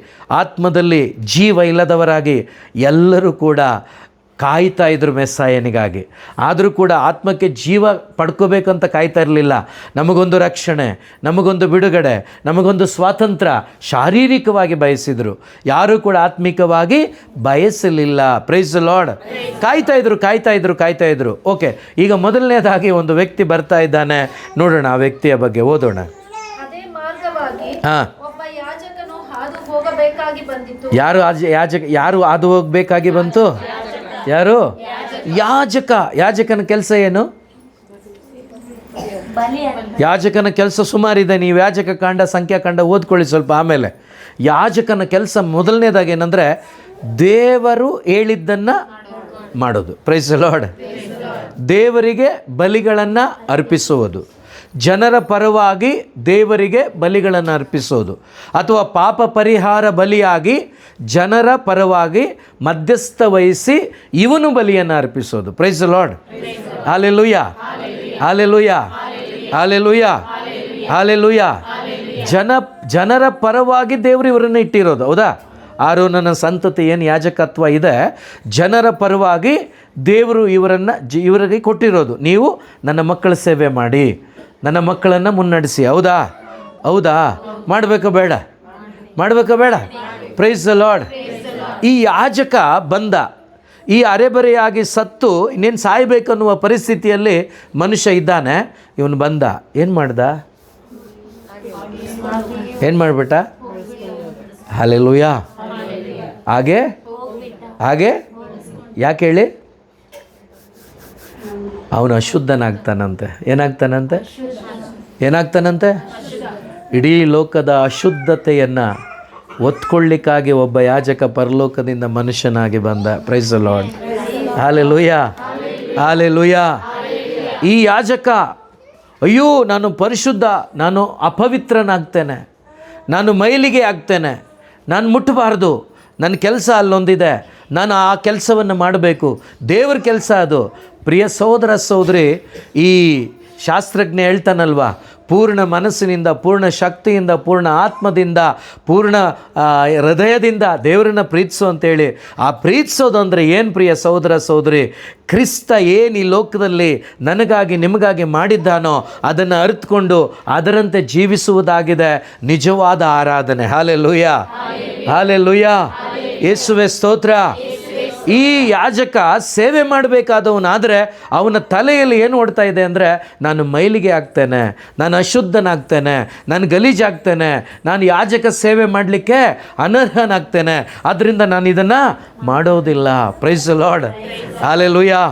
ಆತ್ಮದಲ್ಲಿ ಜೀವ ಇಲ್ಲದವರಾಗಿ ಎಲ್ಲರೂ ಕೂಡ ಕಾಯ್ತಾ ಇದ್ರು ಮೆಸ್ಸಾಯನಿಗಾಗಿ. ಆದರೂ ಕೂಡ ಆತ್ಮಕ್ಕೆ ಜೀವ ಪಡ್ಕೋಬೇಕಂತ ಕಾಯ್ತಾ ಇರಲಿಲ್ಲ. ನಮಗೊಂದು ರಕ್ಷಣೆ, ನಮಗೊಂದು ಬಿಡುಗಡೆ, ನಮಗೊಂದು ಸ್ವಾತಂತ್ರ್ಯ ಶಾರೀರಿಕವಾಗಿ ಬಯಸಿದರು. ಯಾರೂ ಕೂಡ ಆತ್ಮಿಕವಾಗಿ ಬಯಸಲಿಲ್ಲ. Praise the lord. ಕಾಯ್ತಾ ಇದ್ರು. ಓಕೆ, ಈಗ ಮೊದಲನೇದಾಗಿ ಒಂದು ವ್ಯಕ್ತಿ ಬರ್ತಾ ಇದ್ದಾನೆ, ನೋಡೋಣ ಆ ವ್ಯಕ್ತಿಯ ಬಗ್ಗೆ ಓದೋಣ. ಯಾರು ಹಾದು ಹೋಗಬೇಕಾಗಿ ಬಂತು? ಯಾರು? ಯಾಜಕನ ಕೆಲಸ ಏನು? ಯಾಜಕನ ಕೆಲಸ ಸುಮಾರಿದೆ. ನೀವು ಯಾಜಕ ಕಾಂಡ, ಸಂಖ್ಯಾಕಾಂಡ ಓದ್ಕೊಳ್ಳಿ ಸ್ವಲ್ಪ ಆಮೇಲೆ. ಯಾಜಕನ ಕೆಲಸ ಮೊದಲನೇದಾಗಿ ಏನಂದರೆ ದೇವರು ಹೇಳಿದ್ದನ್ನು ಮಾಡೋದು. Praise the Lord. ದೇವರಿಗೆ ಬಲಿಗಳನ್ನು ಅರ್ಪಿಸುವುದು, ಜನರ ಪರವಾಗಿ ದೇವರಿಗೆ ಬಲಿಗಳನ್ನು ಅರ್ಪಿಸೋದು, ಅಥವಾ ಪಾಪ ಪರಿಹಾರ ಬಲಿಯಾಗಿ ಜನರ ಪರವಾಗಿ ಮಧ್ಯಸ್ಥ ವಹಿಸಿ ಇವನು ಬಲಿಯನ್ನು ಅರ್ಪಿಸೋದು. Praise the lord. Hallelujah, hallelujah, hallelujah, hallelujah. ಜನರ ಪರವಾಗಿ ದೇವರು ಇವರನ್ನು ಇಟ್ಟಿರೋದು. ಹೌದಾ? ಆರೋನನ ಸಂತತಿ ಏನು ಯಾಜಕತ್ವ ಇದೆ, ಜನರ ಪರವಾಗಿ ದೇವರು ಇವರಿಗೆ ಕೊಟ್ಟಿರೋದು. ನೀವು ನನ್ನ ಮಕ್ಕಳ ಸೇವೆ ಮಾಡಿ, ನನ್ನ ಮಕ್ಕಳನ್ನು ಮುನ್ನಡೆಸಿ. ಹೌದಾ? ಮಾಡಬೇಕಾ ಬೇಡ? Praise the Lord. ಈ ಯಾಜಕ ಬಂದ. ಈ ಅರೆಬರೆಯಾಗಿ ಸತ್ತು ಇನ್ನೇನು ಸಾಯಬೇಕನ್ನುವ ಪರಿಸ್ಥಿತಿಯಲ್ಲಿ ಮನುಷ್ಯ ಇದ್ದಾನೆ. ಇವನು ಬಂದ, ಏನು ಮಾಡ್ದ? ಏನು ಮಾಡಿಬಿಟ್ಟ? ಹಲ್ಲೆಲೂಯಾ. ಹಾಗೆ ಹಾಗೆ ಯಾಕೆ ಹೇಳಿ? ಅವನು ಅಶುದ್ಧನಾಗ್ತಾನಂತೆ. ಏನಾಗ್ತಾನಂತೆ? ಇಡೀ ಲೋಕದ ಅಶುದ್ಧತೆಯನ್ನು ಒತ್ಕೊಳ್ಳಿಕ್ಕಾಗಿ ಒಬ್ಬ ಯಾಜಕ ಪರಲೋಕದಿಂದ ಮನುಷ್ಯನಾಗಿ ಬಂದ. Praise the lord. Hallelujah, hallelujah. ಈ ಯಾಜಕ, ಅಯ್ಯೋ ನಾನು ಪರಿಶುದ್ಧ, ನಾನು ಅಪವಿತ್ರನಾಗ್ತೇನೆ, ನಾನು ಮೈಲಿಗೆ ಆಗ್ತೇನೆ, ನಾನು ಮುಟ್ಟಬಾರ್ದು, ನನ್ನ ಕೆಲಸ ಅಲ್ಲೊಂದಿದೆ, ನಾನು ಆ ಕೆಲಸವನ್ನು ಮಾಡಬೇಕು, ದೇವ್ರ ಕೆಲಸ ಅದು. ಪ್ರಿಯ ಸಹೋದರ ಸಹೋದರಿ, ಈ ಶಾಸ್ತ್ರಜ್ಞ ಹೇಳ್ತಾನಲ್ವ, ಪೂರ್ಣ ಮನಸ್ಸಿನಿಂದ, ಪೂರ್ಣ ಶಕ್ತಿಯಿಂದ, ಪೂರ್ಣ ಆತ್ಮದಿಂದ, ಪೂರ್ಣ ಹೃದಯದಿಂದ ದೇವರನ್ನು ಪ್ರೀತಿಸು ಅಂತೇಳಿ. ಆ ಪ್ರೀತಿಸೋದು ಅಂದರೆ ಏನು ಪ್ರಿಯ ಸಹೋದರ ಸಹೋದರಿ? ಕ್ರಿಸ್ತ ಏನು ಈ ಲೋಕದಲ್ಲಿ ನನಗಾಗಿ ನಿಮಗಾಗಿ ಮಾಡಿದ್ದಾನೋ ಅದನ್ನು ಅರಿತುಕೊಂಡು ಅದರಂತೆ ಜೀವಿಸುವುದಾಗಿದೆ ನಿಜವಾದ ಆರಾಧನೆ. Hallelujah, hallelujah. ಯೇಸುವೆ ಸ್ತೋತ್ರ. ಈ ಯಾಜಕ ಸೇವೆ ಮಾಡಬೇಕಾದವನಾದರೆ ಅವನ ತಲೆಯಲ್ಲಿ ಏನು ಓಡ್ತಾ ಇದೆ ಅಂದರೆ, ನಾನು ಮೈಲಿಗೆ ಆಗ್ತೇನೆ, ನಾನು ಅಶುದ್ಧನಾಗ್ತೇನೆ, ನಾನು ಗಲೀಜಾಗ್ತೇನೆ, ನಾನು ಯಾಜಕ ಸೇವೆ ಮಾಡಲಿಕ್ಕೆ ಅನರ್ಹನಾಗ್ತೇನೆ, ಆದ್ದರಿಂದ ನಾನು ಇದನ್ನು ಮಾಡೋದಿಲ್ಲ. Praise the lord. ಹಲ್ಲೆಲೂಯಾ.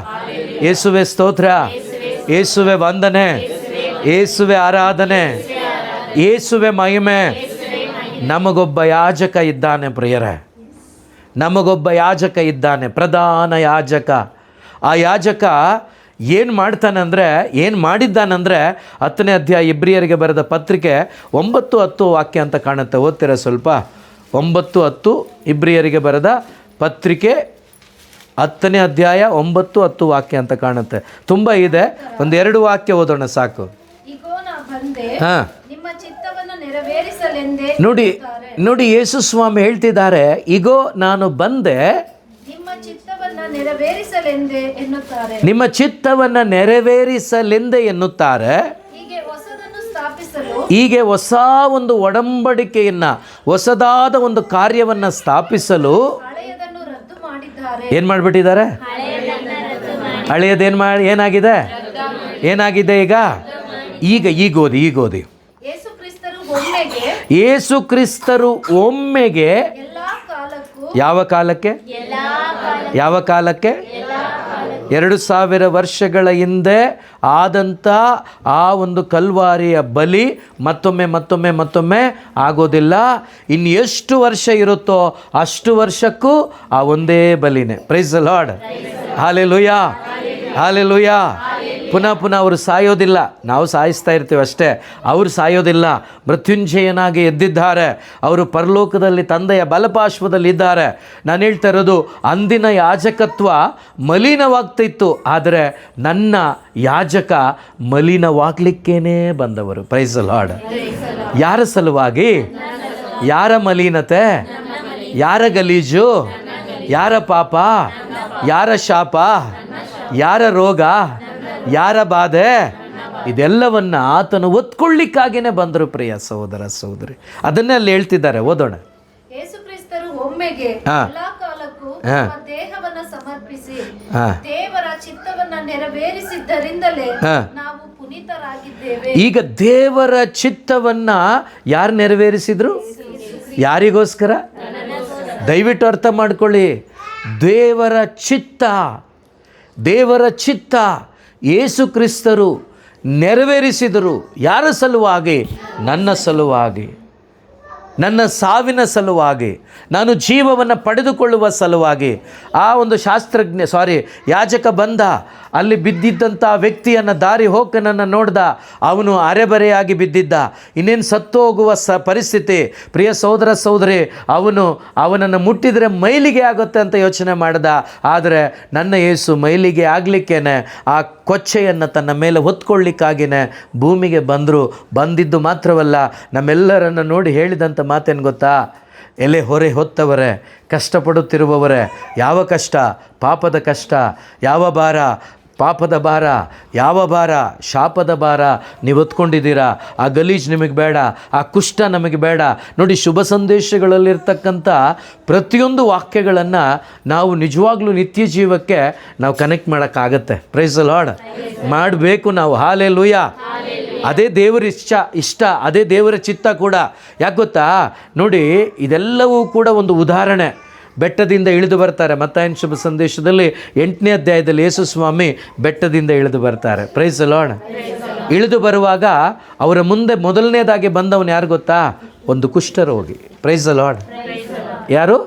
ಯೇಸುವೆ ಸ್ತೋತ್ರ, ಯೇಸುವೆ ವಂದನೆ, ಯೇಸುವೆ ಆರಾಧನೆ, ಯೇಸುವೆ ಮಹಿಮೆ. ನಮಗೊಬ್ಬ ಯಾಜಕ ಇದ್ದಾನೆ ಪ್ರಿಯರೇ, ನಮಗೊಬ್ಬ ಯಾಜಕ ಇದ್ದಾನೆ, ಪ್ರಧಾನ ಯಾಜಕ. ಆ ಯಾಜಕ ಏನು ಮಾಡಿದ್ದಾನಂದರೆ 10ನೇ ಅಧ್ಯಾಯ ಇಬ್ರಿಯರಿಗೆ ಬರೆದ ಪತ್ರಿಕೆ 9-10 ವಾಕ್ಯ ಅಂತ ಕಾಣುತ್ತೆ. ಓದ್ತೀರ ಸ್ವಲ್ಪ? 9-10 ಇಬ್ರಿಯರಿಗೆ ಬರೆದ ಪತ್ರಿಕೆ 10ನೇ ಅಧ್ಯಾಯ 9-10 ವಾಕ್ಯ ಅಂತ ಕಾಣುತ್ತೆ. ತುಂಬ ಇದೆ, 1-2 ವಾಕ್ಯ ಓದೋಣ ಸಾಕು. ಹಾಂ, ನೋಡಿ ಯೇಸು ಸ್ವಾಮಿ ಹೇಳ್ತಿದ್ದಾರೆ, ಇಗೋ ನಾನು ಬಂದೆ ನಿಮ್ಮ ಚಿತ್ತವನ್ನು ನೆರವೇರಿಸಲೆಂದೇ ಎನ್ನುತ್ತಾರೆ. ಹೀಗೆ ಹೊಸ ಒಂದು ಒಡಂಬಡಿಕೆಯನ್ನು, ಹೊಸದಾದ ಒಂದು ಕಾರ್ಯವನ್ನು ಸ್ಥಾಪಿಸಲು ಏನು ಮಾಡಿಬಿಟ್ಟಿದ್ದಾರೆ? ಏನಾಗಿದೆ ಈಗ ಓದಿ. ಯೇಸು ಕ್ರಿಸ್ತರು ಒಮ್ಮೆಗೆ ಯಾವ ಕಾಲಕ್ಕೆ 2000 ವರ್ಷಗಳ ಹಿಂದೆ ಆದಂಥ ಆ ಒಂದು ಕಲ್ವಾರಿಯ ಬಲಿ ಮತ್ತೊಮ್ಮೆ ಆಗೋದಿಲ್ಲ. ಇನ್ನು ಎಷ್ಟು ವರ್ಷ ಇರುತ್ತೋ ಅಷ್ಟು ವರ್ಷಕ್ಕೂ ಆ ಒಂದೇ ಬಲಿನೇ. Praise the lord. Hallelujah, hallelujah. ಪುನಃ ಅವರು ಸಾಯೋದಿಲ್ಲ, ನಾವು ಸಾಯಿಸ್ತಾ ಇರ್ತೀವಿ ಅಷ್ಟೇ. ಅವರು ಸಾಯೋದಿಲ್ಲ, ಮೃತ್ಯುಂಜಯನಾಗಿ ಎದ್ದಿದ್ದಾರೆ. ಅವರು ಪರಲೋಕದಲ್ಲಿ ತಂದೆಯ ಬಲಪಾರ್ಶ್ವದಲ್ಲಿ ಇದ್ದಾರೆ. ನಾನು ಹೇಳ್ತಾ ಇರೋದು, ಅಂದಿನ ಯಾಜಕತ್ವ ಮಲಿನವಾಗ್ತಿತ್ತು, ಆದರೆ ನನ್ನ ಯಾಜಕ ಮಲಿನವಾಗಲಿಕ್ಕೇನೆ ಬಂದವರು. Praise the Lord. ಯಾರ ಸಲುವಾಗಿ? ಯಾರ ಮಲಿನತೆ? ಯಾರ ಗಲೀಜು? ಯಾರ ಪಾಪ? ಯಾರ ಶಾಪ? ಯಾರ ರೋಗ? ಯಾರ ಬಾಧೆ? ಇದೆಲ್ಲವನ್ನ ಆತನು ಒತ್ಕೊಳ್ಳಿಕ್ಕಾಗಿಯೇ ಬಂದರು ಪ್ರಿಯ ಸಹೋದರ ಸಹೋದರಿ. ಅದನ್ನೇ ಅಲ್ಲಿ ಹೇಳ್ತಿದ್ದಾರೆ, ಓದೋಣ. ಯೇಸುಕ್ರಿಸ್ತರು ಒಮ್ಮೆಗೆ ಎಲ್ಲಾ ಕಾಲಕ್ಕೂ ದೇಹವನ್ನು ಸಮರ್ಪಿಸಿ ದೇವರ ಚಿತ್ತವನ್ನು ನೆರವೇರಿಸಿದ್ದರಿಂದಲೇ ನಾವು ಪುನೀತರಾಗಿದ್ದೇವೆ. ಈಗ ದೇವರ ಚಿತ್ತವನ್ನ ಯಾರು ನೆರವೇರಿಸಿದ್ರು? ಯಾರಿಗೋಸ್ಕರ? ದಯವಿಟ್ಟು ಅರ್ಥ ಮಾಡ್ಕೊಳ್ಳಿ. ದೇವರ ಚಿತ್ತ ಯೇಸು ಕ್ರಿಸ್ತರು ನೆರವೇರಿಸಿದರು. ಯಾರ ಸಲುವಾಗಿ? ನನ್ನ ಸಲುವಾಗಿ, ನನ್ನ ಸಾವಿನ ಸಲುವಾಗಿ, ನಾನು ಜೀವವನ್ನು ಪಡೆದುಕೊಳ್ಳುವ ಸಲುವಾಗಿ. ಆ ಒಂದು ಯಾಜಕ ಬಂದ, ಅಲ್ಲಿ ಬಿದ್ದಿದ್ದಂಥ ವ್ಯಕ್ತಿಯನ್ನು, ದಾರಿ ಹೋಕನನ್ನು ನೋಡ್ದ. ಅವನು ಅರೆಬರೆಯಾಗಿ ಬಿದ್ದಿದ್ದ, ಇನ್ನೇನು ಸತ್ತು ಹೋಗುವ ಪರಿಸ್ಥಿತಿ. ಪ್ರಿಯ ಸಹೋದರ ಸಹೋದರಿ, ಅವನನ್ನು ಮುಟ್ಟಿದರೆ ಮೈಲಿಗೆ ಆಗುತ್ತೆ ಅಂತ ಯೋಚನೆ ಮಾಡ್ದ. ಆದರೆ ನನ್ನ ಯೇಸು ಮೈಲಿಗೆ ಆಗಲಿಕ್ಕೇನೆ ಆ ಕೊಚ್ಚೆಯನ್ನು ತನ್ನ ಮೇಲೆ ಹೊತ್ಕೊಳ್ಳಿಕ್ಕಾಗಿಯೇ ಭೂಮಿಗೆ ಬಂದಿದ್ದು ಮಾತ್ರವಲ್ಲ, ನಮ್ಮೆಲ್ಲರನ್ನು ನೋಡಿ ಹೇಳಿದಂಥ ಮಾತೇನು ಗೊತ್ತಾ? ಎಲೆ ಹೊರೆ ಹೊತ್ತವರೇ, ಕಷ್ಟಪಡುತ್ತಿರುವವರೇ, ಯಾವ ಕಷ್ಟ? ಪಾಪದ ಕಷ್ಟ. ಯಾವ ಭಾರ? ಪಾಪದ ಭಾರ, ಯಾವ ಭಾರ? ಶಾಪದ ಭಾರ ನೀವು ಹೊತ್ಕೊಂಡಿದ್ದೀರಾ. ಆ ಗಲೀಜು ನಿಮಗೆ ಬೇಡ, ಆ ಕುಷ್ಠ ನಮಗೆ ಬೇಡ. ನೋಡಿ, ಶುಭ ಸಂದೇಶಗಳಲ್ಲಿರ್ತಕ್ಕಂಥ ಪ್ರತಿಯೊಂದು ವಾಕ್ಯಗಳನ್ನು ನಾವು ನಿಜವಾಗ್ಲೂ ನಿತ್ಯ ಜೀವಕ್ಕೆ ನಾವು ಕನೆಕ್ಟ್ ಮಾಡೋಕ್ಕಾಗತ್ತೆ. Praise the lord. ಮಾಡಬೇಕು ನಾವು. ಹಾಲೆಲೂಯಾ. ಅದೇ ದೇವರ ಇಷ್ಟ, ಅದೇ ದೇವರ ಚಿತ್ತ ಕೂಡ. ಯಾಕೆ ಗೊತ್ತಾ? ನೋಡಿ, ಇದೆಲ್ಲವೂ ಕೂಡ ಒಂದು ಉದಾಹರಣೆ. ಬೆಟ್ಟದಿಂದ ಇಳಿದು ಬರ್ತಾರೆ. ಮತ್ತಾಯನ ಶುಭ ಸಂದೇಶದಲ್ಲಿ 8ನೇ ಅಧ್ಯಾಯದಲ್ಲಿ ಯೇಸು ಸ್ವಾಮಿ ಬೆಟ್ಟದಿಂದ ಇಳಿದು ಬರ್ತಾರೆ. Praise the lord. ಇಳಿದು ಬರುವಾಗ ಅವರ ಮುಂದೆ ಮೊದಲನೇದಾಗಿ ಬಂದವನು ಯಾರು ಗೊತ್ತಾ? ಒಂದು ಕುಷ್ಠರೋಗಿ. Praise the lord. ಯಾರು?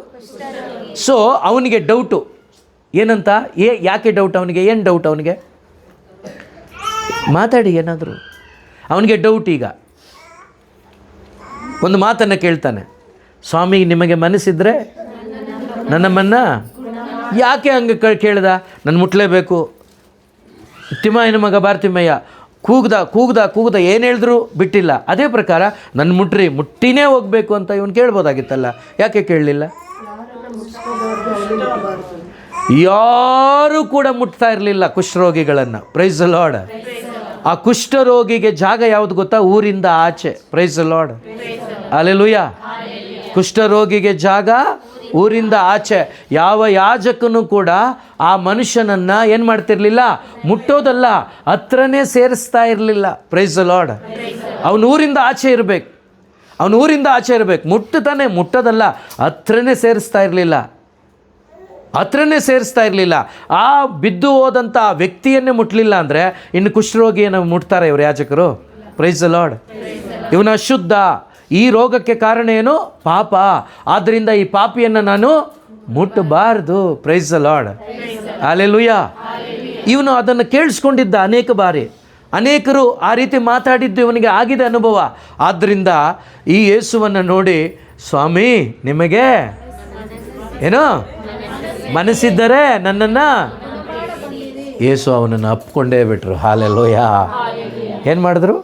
ಸೊ ಅವನಿಗೆ ಡೌಟು ಏನಂತ? ಯಾಕೆ ಡೌಟ್ ಅವನಿಗೆ? ಏನು ಡೌಟ್ ಅವನಿಗೆ? ಮಾತಾಡಿ ಏನಾದರೂ. ಅವನಿಗೆ ಡೌಟ್. ಈಗ ಒಂದು ಮಾತನ್ನು ಕೇಳ್ತಾನೆ, ಸ್ವಾಮಿ ನಿಮಗೆ ಮನಸ್ಸಿದ್ರೆ ನನ್ನಮ್ಮನ್ನು ಯಾಕೆ ಹಂಗೆ ಕೇಳ್ದ? ನಾನು ಮುಟ್ಲೇಬೇಕು. ತಿಮ್ಮಯ್ಯನ ಮಗ ಬಾರ್ತಿಮ್ಮಯ್ಯ ಕೂಗ್ದ ಏನು ಹೇಳಿದ್ರು ಬಿಟ್ಟಿಲ್ಲ. ಅದೇ ಪ್ರಕಾರ ನನ್ನ ಮುಟ್ಟಿನೇ ಹೋಗಬೇಕು ಅಂತ ಇವನು ಕೇಳ್ಬೋದಾಗಿತ್ತಲ್ಲ, ಯಾಕೆ ಕೇಳಲಿಲ್ಲ? ಯಾರೂ ಕೂಡ ಮುಟ್ತಾ ಇರಲಿಲ್ಲ ಕುಷ್ಠರೋಗಿಗಳನ್ನು. Price the lord. ಆ ಕುಷ್ಠರೋಗಿಗೆ ಜಾಗ ಯಾವುದು ಗೊತ್ತಾ? ಊರಿಂದ ಆಚೆ. Price the lord. ಹಲ್ಲೆಲೂಯಾ. ಕುಷ್ಠರೋಗಿಗೆ ಜಾಗ ಊರಿಂದ ಆಚೆ. ಯಾವ ಯಾಜಕನೂ ಕೂಡ ಆ ಮನುಷ್ಯನನ್ನು ಏನು ಮಾಡ್ತಿರ್ಲಿಲ್ಲ? ಮುಟ್ಟೋದಲ್ಲ, ಹತ್ರನೇ ಸೇರಿಸ್ತಾ ಇರಲಿಲ್ಲ. Price the lord. ಅವನು ಊರಿಂದ ಆಚೆ ಇರಬೇಕು. ಮುಟ್ಟೋದಲ್ಲ, ಹತ್ರನೇ ಸೇರಿಸ್ತಾ ಇರಲಿಲ್ಲ. ಆ ಬಿದ್ದು ಹೋದಂಥ ವ್ಯಕ್ತಿಯನ್ನೇ ಮುಟ್ಟಲಿಲ್ಲ ಅಂದರೆ ಇನ್ನು ಕುಷ್ಠರೋಗಿಯನ್ನು ಮುಟ್ತಾರೆ ಇವರು ಯಾಜಕರು? Price the lord. ಇವನ ಅಶುದ್ಧ. ಈ ರೋಗಕ್ಕೆ ಕಾರಣ ಏನು? ಪಾಪ. ಆದ್ದರಿಂದ ಈ ಪಾಪಿಯನ್ನು ನಾನು ಮುಟ್ಟಬಾರ್ದು. Praise the lord. ಹಲ್ಲೆಲೂಯಾ. ಇವನು ಅದನ್ನು ಕೇಳಿಸ್ಕೊಂಡಿದ್ದ ಅನೇಕ ಬಾರಿ. ಅನೇಕರು ಆ ರೀತಿ ಮಾತಾಡಿದ್ದು ಇವನಿಗೆ ಆಗಿದೆ ಅನುಭವ. ಆದ್ದರಿಂದ ಈ ಯೇಸುವನ್ನು ನೋಡಿ, ಸ್ವಾಮಿ ನಿಮಗೆ ಏನೋ ಮನಸ್ಸಿದ್ದರೆ ನನ್ನನ್ನು, ಯೇಸು ಅವನನ್ನು ಅಪ್ಕೊಂಡೇ ಬಿಟ್ರು. ಹಲ್ಲೆಲೂಯಾ. ಏನು ಮಾಡಿದ್ರು?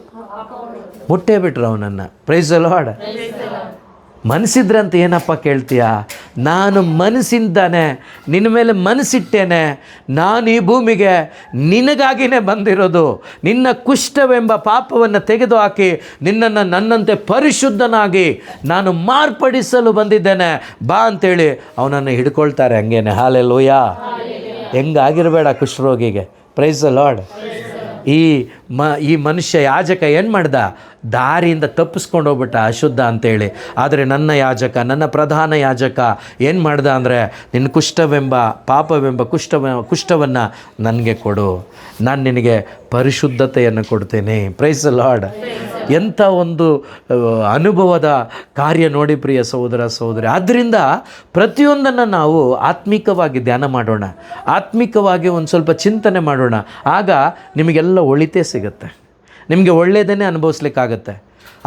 ಮುಟ್ಟೇ ಬಿಟ್ರು ಅವನನ್ನು. Price the lord. ಮನಸ್ಸಿದ್ರೆ ಅಂತ ಏನಪ್ಪ ಕೇಳ್ತೀಯಾ? ನಾನು ಮನಸ್ಸಿಂದಾನೆ ನಿನ್ನ ಮೇಲೆ ಮನಸ್ಸಿಟ್ಟೇನೆ. ನಾನು ಈ ಭೂಮಿಗೆ ನಿನಗಾಗಿಯೇ ಬಂದಿರೋದು. ನಿನ್ನ ಕುಷ್ಠವೆಂಬ ಪಾಪವನ್ನು ತೆಗೆದುಹಾಕಿ ನಿನ್ನನ್ನು ನನ್ನಂತೆ ಪರಿಶುದ್ಧನಾಗಿ ನಾನು ಮಾರ್ಪಡಿಸಲು ಬಂದಿದ್ದೇನೆ ಬಾ ಅಂತೇಳಿ ಅವನನ್ನು ಹಿಡ್ಕೊಳ್ತಾರೆ ಹಂಗೇನೆ. ಹಲ್ಲೆಲೂಯಾ. ಹೆಂಗಾಗಿರಬೇಡ ಕುಷ್ಠರೋಗಿಗೆ. Praise the lord. ಈ ಮನುಷ್ಯ ಯಾಜಕ ಏನು ಮಾಡ್ದ? ದಾರಿಯಿಂದ ತಪ್ಪಿಸ್ಕೊಂಡು ಹೋಗ್ಬಿಟ್ಟ ಅಶುದ್ಧ ಅಂತೇಳಿ. ಆದರೆ ನನ್ನ ಯಾಜಕ, ನನ್ನ ಪ್ರಧಾನ ಯಾಜಕ ಏನು ಮಾಡ್ದ ಅಂದರೆ, ನಿನ್ನ ಪಾಪವೆಂಬ ಕುಷ್ಠವನ್ನು ನನಗೆ ಕೊಡು, ನಾನು ನಿನಗೆ ಪರಿಶುದ್ಧತೆಯನ್ನು ಕೊಡ್ತೇನೆ. Price the lord. ಎಂಥ ಒಂದು ಅನುಭವದ ಕಾರ್ಯ ನೋಡಿ ಪ್ರಿಯ ಸಹೋದರ ಸಹೋದರಿ. ಆದ್ದರಿಂದ ಪ್ರತಿಯೊಂದನ್ನು ನಾವು ಆತ್ಮಿಕವಾಗಿ ಧ್ಯಾನ ಮಾಡೋಣ, ಆತ್ಮಿಕವಾಗಿ ಒಂದು ಸ್ವಲ್ಪ ಚಿಂತನೆ ಮಾಡೋಣ. ಆಗ ನಿಮಗೆಲ್ಲ ಒಳಿತೇ ಸಿಗುತ್ತೆ, ನಿಮಗೆ ಒಳ್ಳೆಯದನ್ನೇ ಅನುಭವಿಸ್ಲಿಕ್ಕಾಗತ್ತೆ.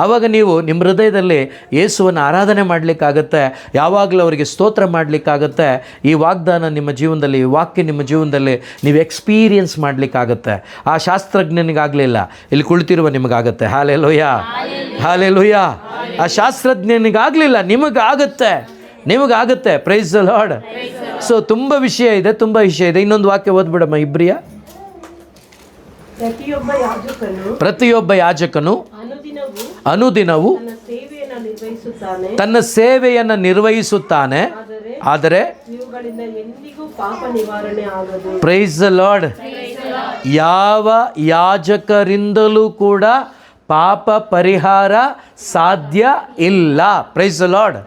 ಆವಾಗ ನೀವು ನಿಮ್ಮ ಹೃದಯದಲ್ಲಿ ಯೇಸುವನ್ನು ಆರಾಧನೆ ಮಾಡಲಿಕ್ಕಾಗತ್ತೆ, ಯಾವಾಗಲೂ ಅವರಿಗೆ ಸ್ತೋತ್ರ ಮಾಡಲಿಕ್ಕಾಗತ್ತೆ. ಈ ವಾಗ್ದಾನ ನಿಮ್ಮ ಜೀವನದಲ್ಲಿ, ಈ ವಾಕ್ಯ ನಿಮ್ಮ ಜೀವನದಲ್ಲಿ ನೀವು ಎಕ್ಸ್ಪೀರಿಯನ್ಸ್ ಮಾಡಲಿಕ್ಕಾಗತ್ತೆ. ಆ ಶಾಸ್ತ್ರಜ್ಞನಿಗಾಗಲಿಲ್ಲ, ಇಲ್ಲಿ ಕುಳಿತಿರುವ ನಿಮಗಾಗತ್ತೆ. Hallelujah, hallelujah. ಆ ಶಾಸ್ತ್ರಜ್ಞನಿಗಾಗಲಿಲ್ಲ, ನಿಮಗಾಗತ್ತೆ. Praise the lord. ಸೊ ತುಂಬ ವಿಷಯ ಇದೆ. ಇನ್ನೊಂದು ವಾಕ್ಯ ಓದ್ಬಿಡಮ್ಮ, ಇಬ್ರಿಯ. ಪ್ರತಿಯೊಬ್ಬ ಯಾಜಕನು ಅನುದಿನವು ತನ್ನ ಸೇವೆಯನ್ನು ನಿರ್ವಹಿಸುತ್ತಾನೆ, ಆದರೆ ಪ್ರೈಸ್ ದ ಲಾರ್ಡ್, ಯಾವ ಯಾಜಕರಿಂದಲೂ ಕೂಡ ಪಾಪ ಪರಿಹಾರ ಸಾಧ್ಯ ಇಲ್ಲ. Praise the lord.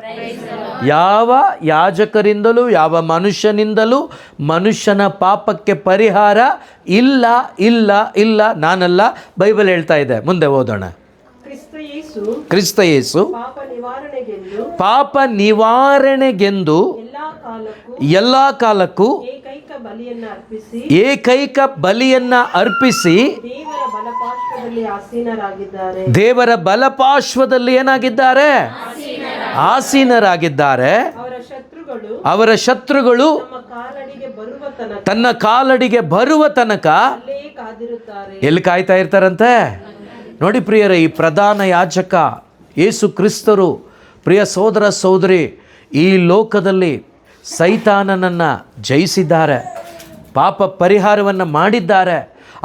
ಯಾವ ಯಾಜಕರಿಂದಲೂ, ಯಾವ ಮನುಷ್ಯನಿಂದಲೂ ಮನುಷ್ಯನ ಪಾಪಕ್ಕೆ ಪರಿಹಾರ ಇಲ್ಲ, ಇಲ್ಲ, ಇಲ್ಲ. ನಾನಲ್ಲ, ಬೈಬಲ್ ಹೇಳ್ತಾ ಇದೆ. ಮುಂದೆ ಓದೋಣ. ಕ್ರಿಸ್ತ ಯೇಸು ಪಾಪ ನಿವಾರಣೆಗೆಂದು ಎಲ್ಲ ಕಾಲಕ್ಕೂ ಏಕೈಕ ಬಲಿಯನ್ನ ಅರ್ಪಿಸಿ ದೇವರ ಬಲಪಾರ್ಶ್ವದಲ್ಲಿ ಏನಾಗಿದ್ದಾರೆ? ಆಸೀನರಾಗಿದ್ದಾರೆ. ಅವರ ಶತ್ರುಗಳು ತನ್ನ ಕಾಲಡಿಗೆ ಬರುವ ತನಕ ಎಲ್ಲಿ ಕಾಯ್ತಾ ಇರ್ತಾರಂತೆ? ನೋಡಿ ಪ್ರಿಯರೇ, ಈ ಪ್ರಧಾನ ಯಾಜಕ ಯೇಸು ಕ್ರಿಸ್ತರು, ಪ್ರಿಯ ಸಹೋದರ ಸಹೋದರಿ, ಈ ಲೋಕದಲ್ಲಿ ಸೈತಾನನನ್ನು ಜಯಿಸಿದ್ದಾರೆ. ಪಾಪ ಪರಿಹಾರವನ್ನು ಮಾಡಿದ್ದಾರೆ.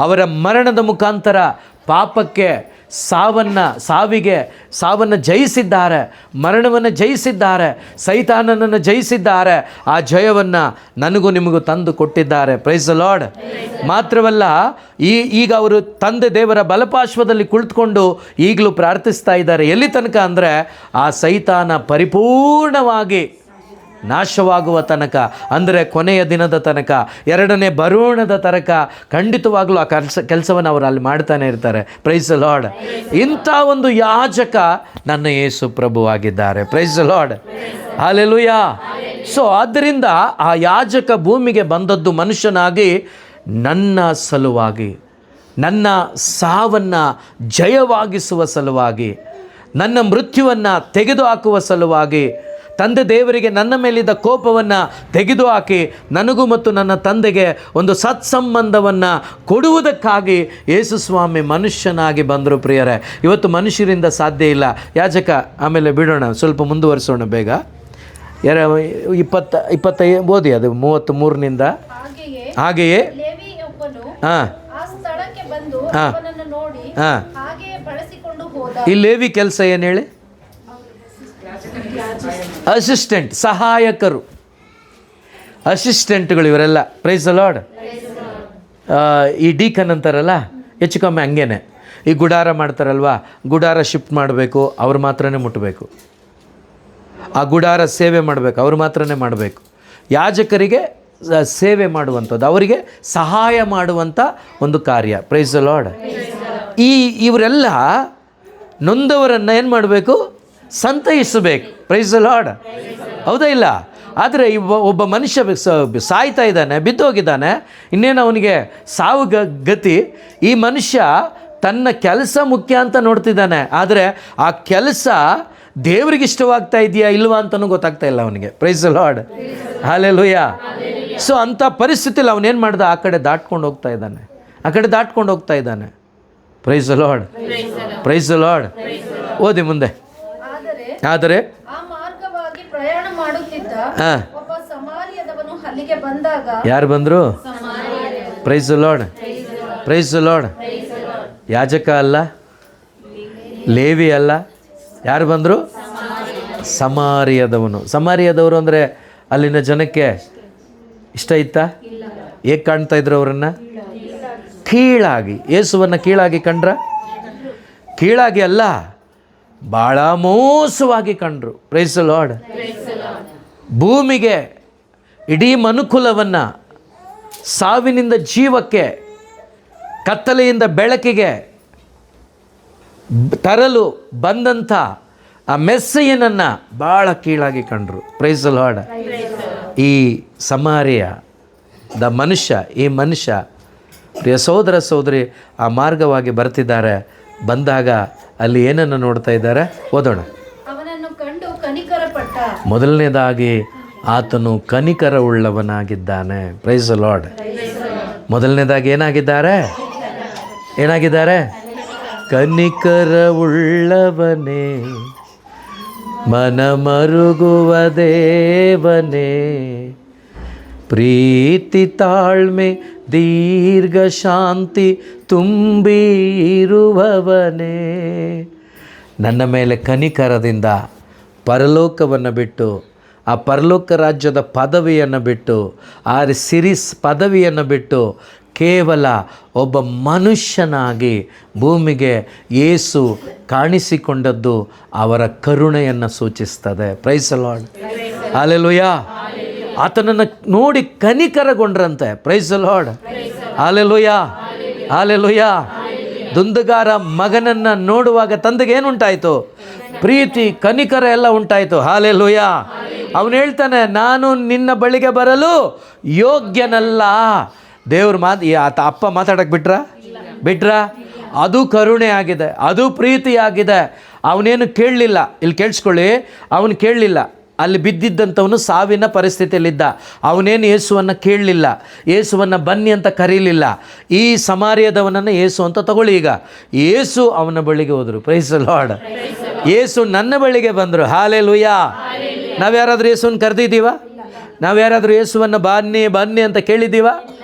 ಅವರ ಮರಣದ ಮುಖಾಂತರ ಪಾಪಕ್ಕೆ ಸಾವನ್ನು ಜಯಿಸಿದ್ದಾರೆ, ಮರಣವನ್ನು ಜಯಿಸಿದ್ದಾರೆ, ಸೈತಾನನನ್ನು ಜಯಿಸಿದ್ದಾರೆ. ಆ ಜಯವನ್ನು ನನಗೂ ನಿಮಗೂ ತಂದು ಕೊಟ್ಟಿದ್ದಾರೆ. Price the lord. ಮಾತ್ರವಲ್ಲ, ಈಗ ಅವರು ತಂದೆ ದೇವರ ಬಲಪಾರ್ಶ್ವದಲ್ಲಿ ಕುಳಿತುಕೊಂಡು ಈಗಲೂ ಪ್ರಾರ್ಥಿಸ್ತಾ ಇದ್ದಾರೆ. ಎಲ್ಲಿ ತನಕ ಅಂದರೆ ಆ ಸೈತಾನ ಪರಿಪೂರ್ಣವಾಗಿ ನಾಶವಾಗುವ ತನಕ, ಅಂದರೆ ಕೊನೆಯ ದಿನದ ತನಕ, ಎರಡನೇ ಬರೋಣದ ತನಕ ಖಂಡಿತವಾಗಲೂ ಆ ಕೆಲಸವನ್ನು ಅವರು ಅಲ್ಲಿ ಮಾಡ್ತಾನೆ ಇರ್ತಾರೆ. Praise the lord. ಇಂಥ ಒಂದು ಯಾಜಕ ನನ್ನ ಯೇಸು ಪ್ರಭುವಾಗಿದ್ದಾರೆ. Praise the lord. Hallelujah. So ಆದ್ದರಿಂದ ಆ ಯಾಜಕ ಭೂಮಿಗೆ ಬಂದದ್ದು ಮನುಷ್ಯನಾಗಿ ನನ್ನ ಸಲುವಾಗಿ, ನನ್ನ ಸಾವನ್ನು ಜಯವಾಗಿಸುವ ಸಲುವಾಗಿ, ನನ್ನ ಮೃತ್ಯುವನ್ನು ತೆಗೆದುಹಾಕುವ ಸಲುವಾಗಿ, ತಂದೆ ದೇವರಿಗೆ ನನ್ನ ಮೇಲಿದ್ದ ಕೋಪವನ್ನು ತೆಗೆದುಹಾಕಿ ನನಗೂ ಮತ್ತು ನನ್ನ ತಂದೆಗೆ ಒಂದು ಸತ್ಸಂಬಂಧವನ್ನು ಕೊಡುವುದಕ್ಕಾಗಿ ಯೇಸು ಸ್ವಾಮಿ ಮನುಷ್ಯನಾಗಿ ಬಂದರು. ಪ್ರಿಯರೇ, ಇವತ್ತು ಮನುಷ್ಯರಿಂದ ಸಾಧ್ಯ ಇಲ್ಲ. ಯಾಜಕ ಆಮೇಲೆ ಬಿಡೋಣ, ಸ್ವಲ್ಪ ಮುಂದುವರಿಸೋಣ ಬೇಗ. 25 ಓದಿ, ಅದು 33ನಿಂದ. ಹಾಗೆಯೇ ಈ ಲೇವಿ ಕೆಲಸ ಏನು ಹೇಳಿ? ಅಸಿಸ್ಟೆಂಟ್, ಸಹಾಯಕರು, ಅಸಿಸ್ಟೆಂಟ್ಗಳು ಇವರೆಲ್ಲ. Price the lord. ಈ ಡೀಕನ್ ಅಂತಾರಲ್ಲ, ಹೆಚ್ಚು ಕಮ್ಮಿ ಹಂಗೇನೆ. ಈ ಗುಡಾರ ಮಾಡ್ತಾರಲ್ವ, ಗುಡಾರ ಶಿಫ್ಟ್ ಮಾಡಬೇಕು, ಅವ್ರು ಮಾತ್ರನೇ ಮುಟ್ಟಬೇಕು. ಆ ಗುಡಾರ ಸೇವೆ ಮಾಡಬೇಕು, ಅವ್ರು ಮಾತ್ರನೇ ಮಾಡಬೇಕು. ಯಾಜಕರಿಗೆ ಸೇವೆ ಮಾಡುವಂಥದ್ದು, ಅವರಿಗೆ ಸಹಾಯ ಮಾಡುವಂಥ ಒಂದು ಕಾರ್ಯ. Praise the lord. ಇವರೆಲ್ಲ ನೊಂದವರನ್ನು ಏನು ಮಾಡಬೇಕು? ಸಂತೈಸಬೇಕು. Praise the lord. ಹೌದಾ ಇಲ್ಲ? ಆದರೆ ಒಬ್ಬ ಮನುಷ್ಯ ಸಾಯ್ತಾ ಇದ್ದಾನೆ, ಬಿದ್ದೋಗಿದ್ದಾನೆ, ಇನ್ನೇನು ಅವನಿಗೆ ಸಾವು ಗತಿ. ಈ ಮನುಷ್ಯ ತನ್ನ ಕೆಲಸ ಮುಖ್ಯ ಅಂತ ನೋಡ್ತಿದ್ದಾನೆ, ಆದರೆ ಆ ಕೆಲಸ ದೇವರಿಗೆ ಇಷ್ಟವಾಗ್ತಾ ಇದೆಯಾ ಇಲ್ವಾ ಅಂತಲೂ ಗೊತ್ತಾಗ್ತಾ ಇಲ್ಲ ಅವನಿಗೆ. Praise the lord. Hallelujah. So ಅಂಥ ಪರಿಸ್ಥಿತಿಯಲ್ಲಿ ಅವನೇನು ಮಾಡ್ದ? ಆ ಕಡೆ ದಾಟ್ಕೊಂಡು ಹೋಗ್ತಾ ಇದ್ದಾನೆ. Praise the lord. Praise the lord. ಓದಿ ಮುಂದೆ. ಆದರೆ ಯಾರು ಬಂದರು? Praise the lord. Praise the lord. ಯಾಜಕ ಅಲ್ಲ, ಲೇವಿ ಅಲ್ಲ, ಯಾರು ಬಂದರು? ಸಮಾರ್ಯದವನು. ಸಮಾರ್ಯದವರು ಅಂದರೆ ಅಲ್ಲಿನ ಜನಕ್ಕೆ ಇಷ್ಟ ಇತ್ತಾ? ಹೇಗೆ ಕಾಣ್ತಾ ಇದ್ರು ಅವರನ್ನು? ಕೀಳಾಗಿ. ಯೇಸುವನ್ನು ಕೀಳಾಗಿ ಕಂಡ್ರ? ಕೀಳಾಗಿ ಅಲ್ಲ, ಭಾಳ ಮೋಸವಾಗಿ ಕಂಡ್ರು. Praise the lord. ಭೂಮಿಗೆ, ಇಡೀ ಮನುಕುಲವನ್ನು ಸಾವಿನಿಂದ ಜೀವಕ್ಕೆ, ಕತ್ತಲೆಯಿಂದ ಬೆಳಕಿಗೆ ತರಲು ಬಂದಂಥ ಆ ಮೆಸ್ಸಯ್ಯನನ್ನು ಭಾಳ ಕೀಳಾಗಿ ಕಂಡ್ರು. Praise the lord. ಈ ಸಮಾರ್ಯದ ಈ ಮನುಷ್ಯ ಪ್ರಿಯ ಸಹೋದರ ಸಹೋದರಿ ಆ ಮಾರ್ಗವಾಗಿ ಬರ್ತಿದ್ದಾರೆ. ಬಂದಾಗ ಅಲ್ಲಿ ಏನನ್ನು ನೋಡ್ತಾ ಇದ್ದಾರೆ? ಓದೋಣ. ಮೊದಲನೇದಾಗಿ ಆತನು ಕನಿಕರ ಉಳ್ಳವನಾಗಿದ್ದಾನೆ. Price the lord. ಮೊದಲನೇದಾಗಿ ಏನಾಗಿದ್ದಾರೆ? ಕನಿಕರ ಉಳ್ಳವನೇ, ಮನ ಮರುಗುವ ದೇವನೇ, ಪ್ರೀತಿ ತಾಳ್ಮೆ ದೀರ್ಘ ಶಾಂತಿ ತುಂಬಿರುವವನೇ. ನನ್ನ ಮೇಲೆ ಕನಿಕರದಿಂದ ಪರಲೋಕವನ್ನು ಬಿಟ್ಟು, ಆ ಪರಲೋಕ ರಾಜ್ಯದ ಪದವಿಯನ್ನು ಬಿಟ್ಟು, ಆ ಸಿರಿಸ್ ಪದವಿಯನ್ನು ಬಿಟ್ಟು ಕೇವಲ ಒಬ್ಬ ಮನುಷ್ಯನಾಗಿ ಭೂಮಿಗೆ ಯೇಸು ಕಾಣಿಸಿಕೊಂಡದ್ದು ಅವರ ಕರುಣೆಯನ್ನು ಸೂಚಿಸ್ತದೆ. Praise the lord. ಹಲ್ಲೆಲೂಯಾ. ಆತನನ್ನು ನೋಡಿ ಕನಿಕರಗೊಂಡ್ರಂತೆ. Praise the lord. Hallelujah. Hallelujah. ದುಂದುಗಾರ ಮಗನನ್ನು ನೋಡುವಾಗ ತಂದೆಗೆ ಏನುಂಟಾಯಿತು? ಪ್ರೀತಿ, ಕನಿಕರ ಎಲ್ಲ ಉಂಟಾಯಿತು. ಹಲ್ಲೆಲೂಯಾ. ಅವನು ಹೇಳ್ತಾನೆ, ನಾನು ನಿನ್ನ ಬಳಿಗೆ ಬರಲು ಯೋಗ್ಯನಲ್ಲ. ದೇವ್ರ ಅಪ್ಪ ಮಾತಾಡಕ್ಕೆ ಬಿಟ್ರ? ಅದು ಕರುಣೆ ಆಗಿದೆ, ಅದು ಪ್ರೀತಿ ಆಗಿದೆ. ಅವನೇನು ಕೇಳಲಿಲ್ಲ. ಇಲ್ಲಿ ಕೇಳಿಸ್ಕೊಳ್ಳಿ, ಅವನು ಕೇಳಲಿಲ್ಲ. ಅಲ್ಲಿ ಬಿದ್ದಿದ್ದಂಥವನು ಸಾವಿನ ಪರಿಸ್ಥಿತಿಯಲ್ಲಿದ್ದ. ಅವನೇನು ಯೇಸುವನ್ನು ಕೇಳಲಿಲ್ಲ, ಯೇಸುವನ್ನು ಬನ್ನಿ ಅಂತ ಕರೀಲಿಲ್ಲ. ಈ ಸಮಾರ್ಯದವನನ್ನು ಯೇಸು ಅಂತ ತಗೊಳ್ಳಿ. ಈಗ ಯೇಸು ಅವನ ಬಳಿಗೆ ಹೋದರು. Price the lord. ಯೇಸು ನನ್ನ ಬಳಿಗೆ ಬಂದರು. ಹಲ್ಲೆಲೂಯಾ. ನಾವು ಯಾರಾದರೂ ಯೇಸುವನ್ನು ಕರೆದಿದ್ದೀವ? ನಾವು ಯಾರಾದರೂ ಯೇಸುವನ್ನು ಬನ್ನಿ ಬನ್ನಿ ಅಂತ ಕೇಳಿದ್ದೀವ?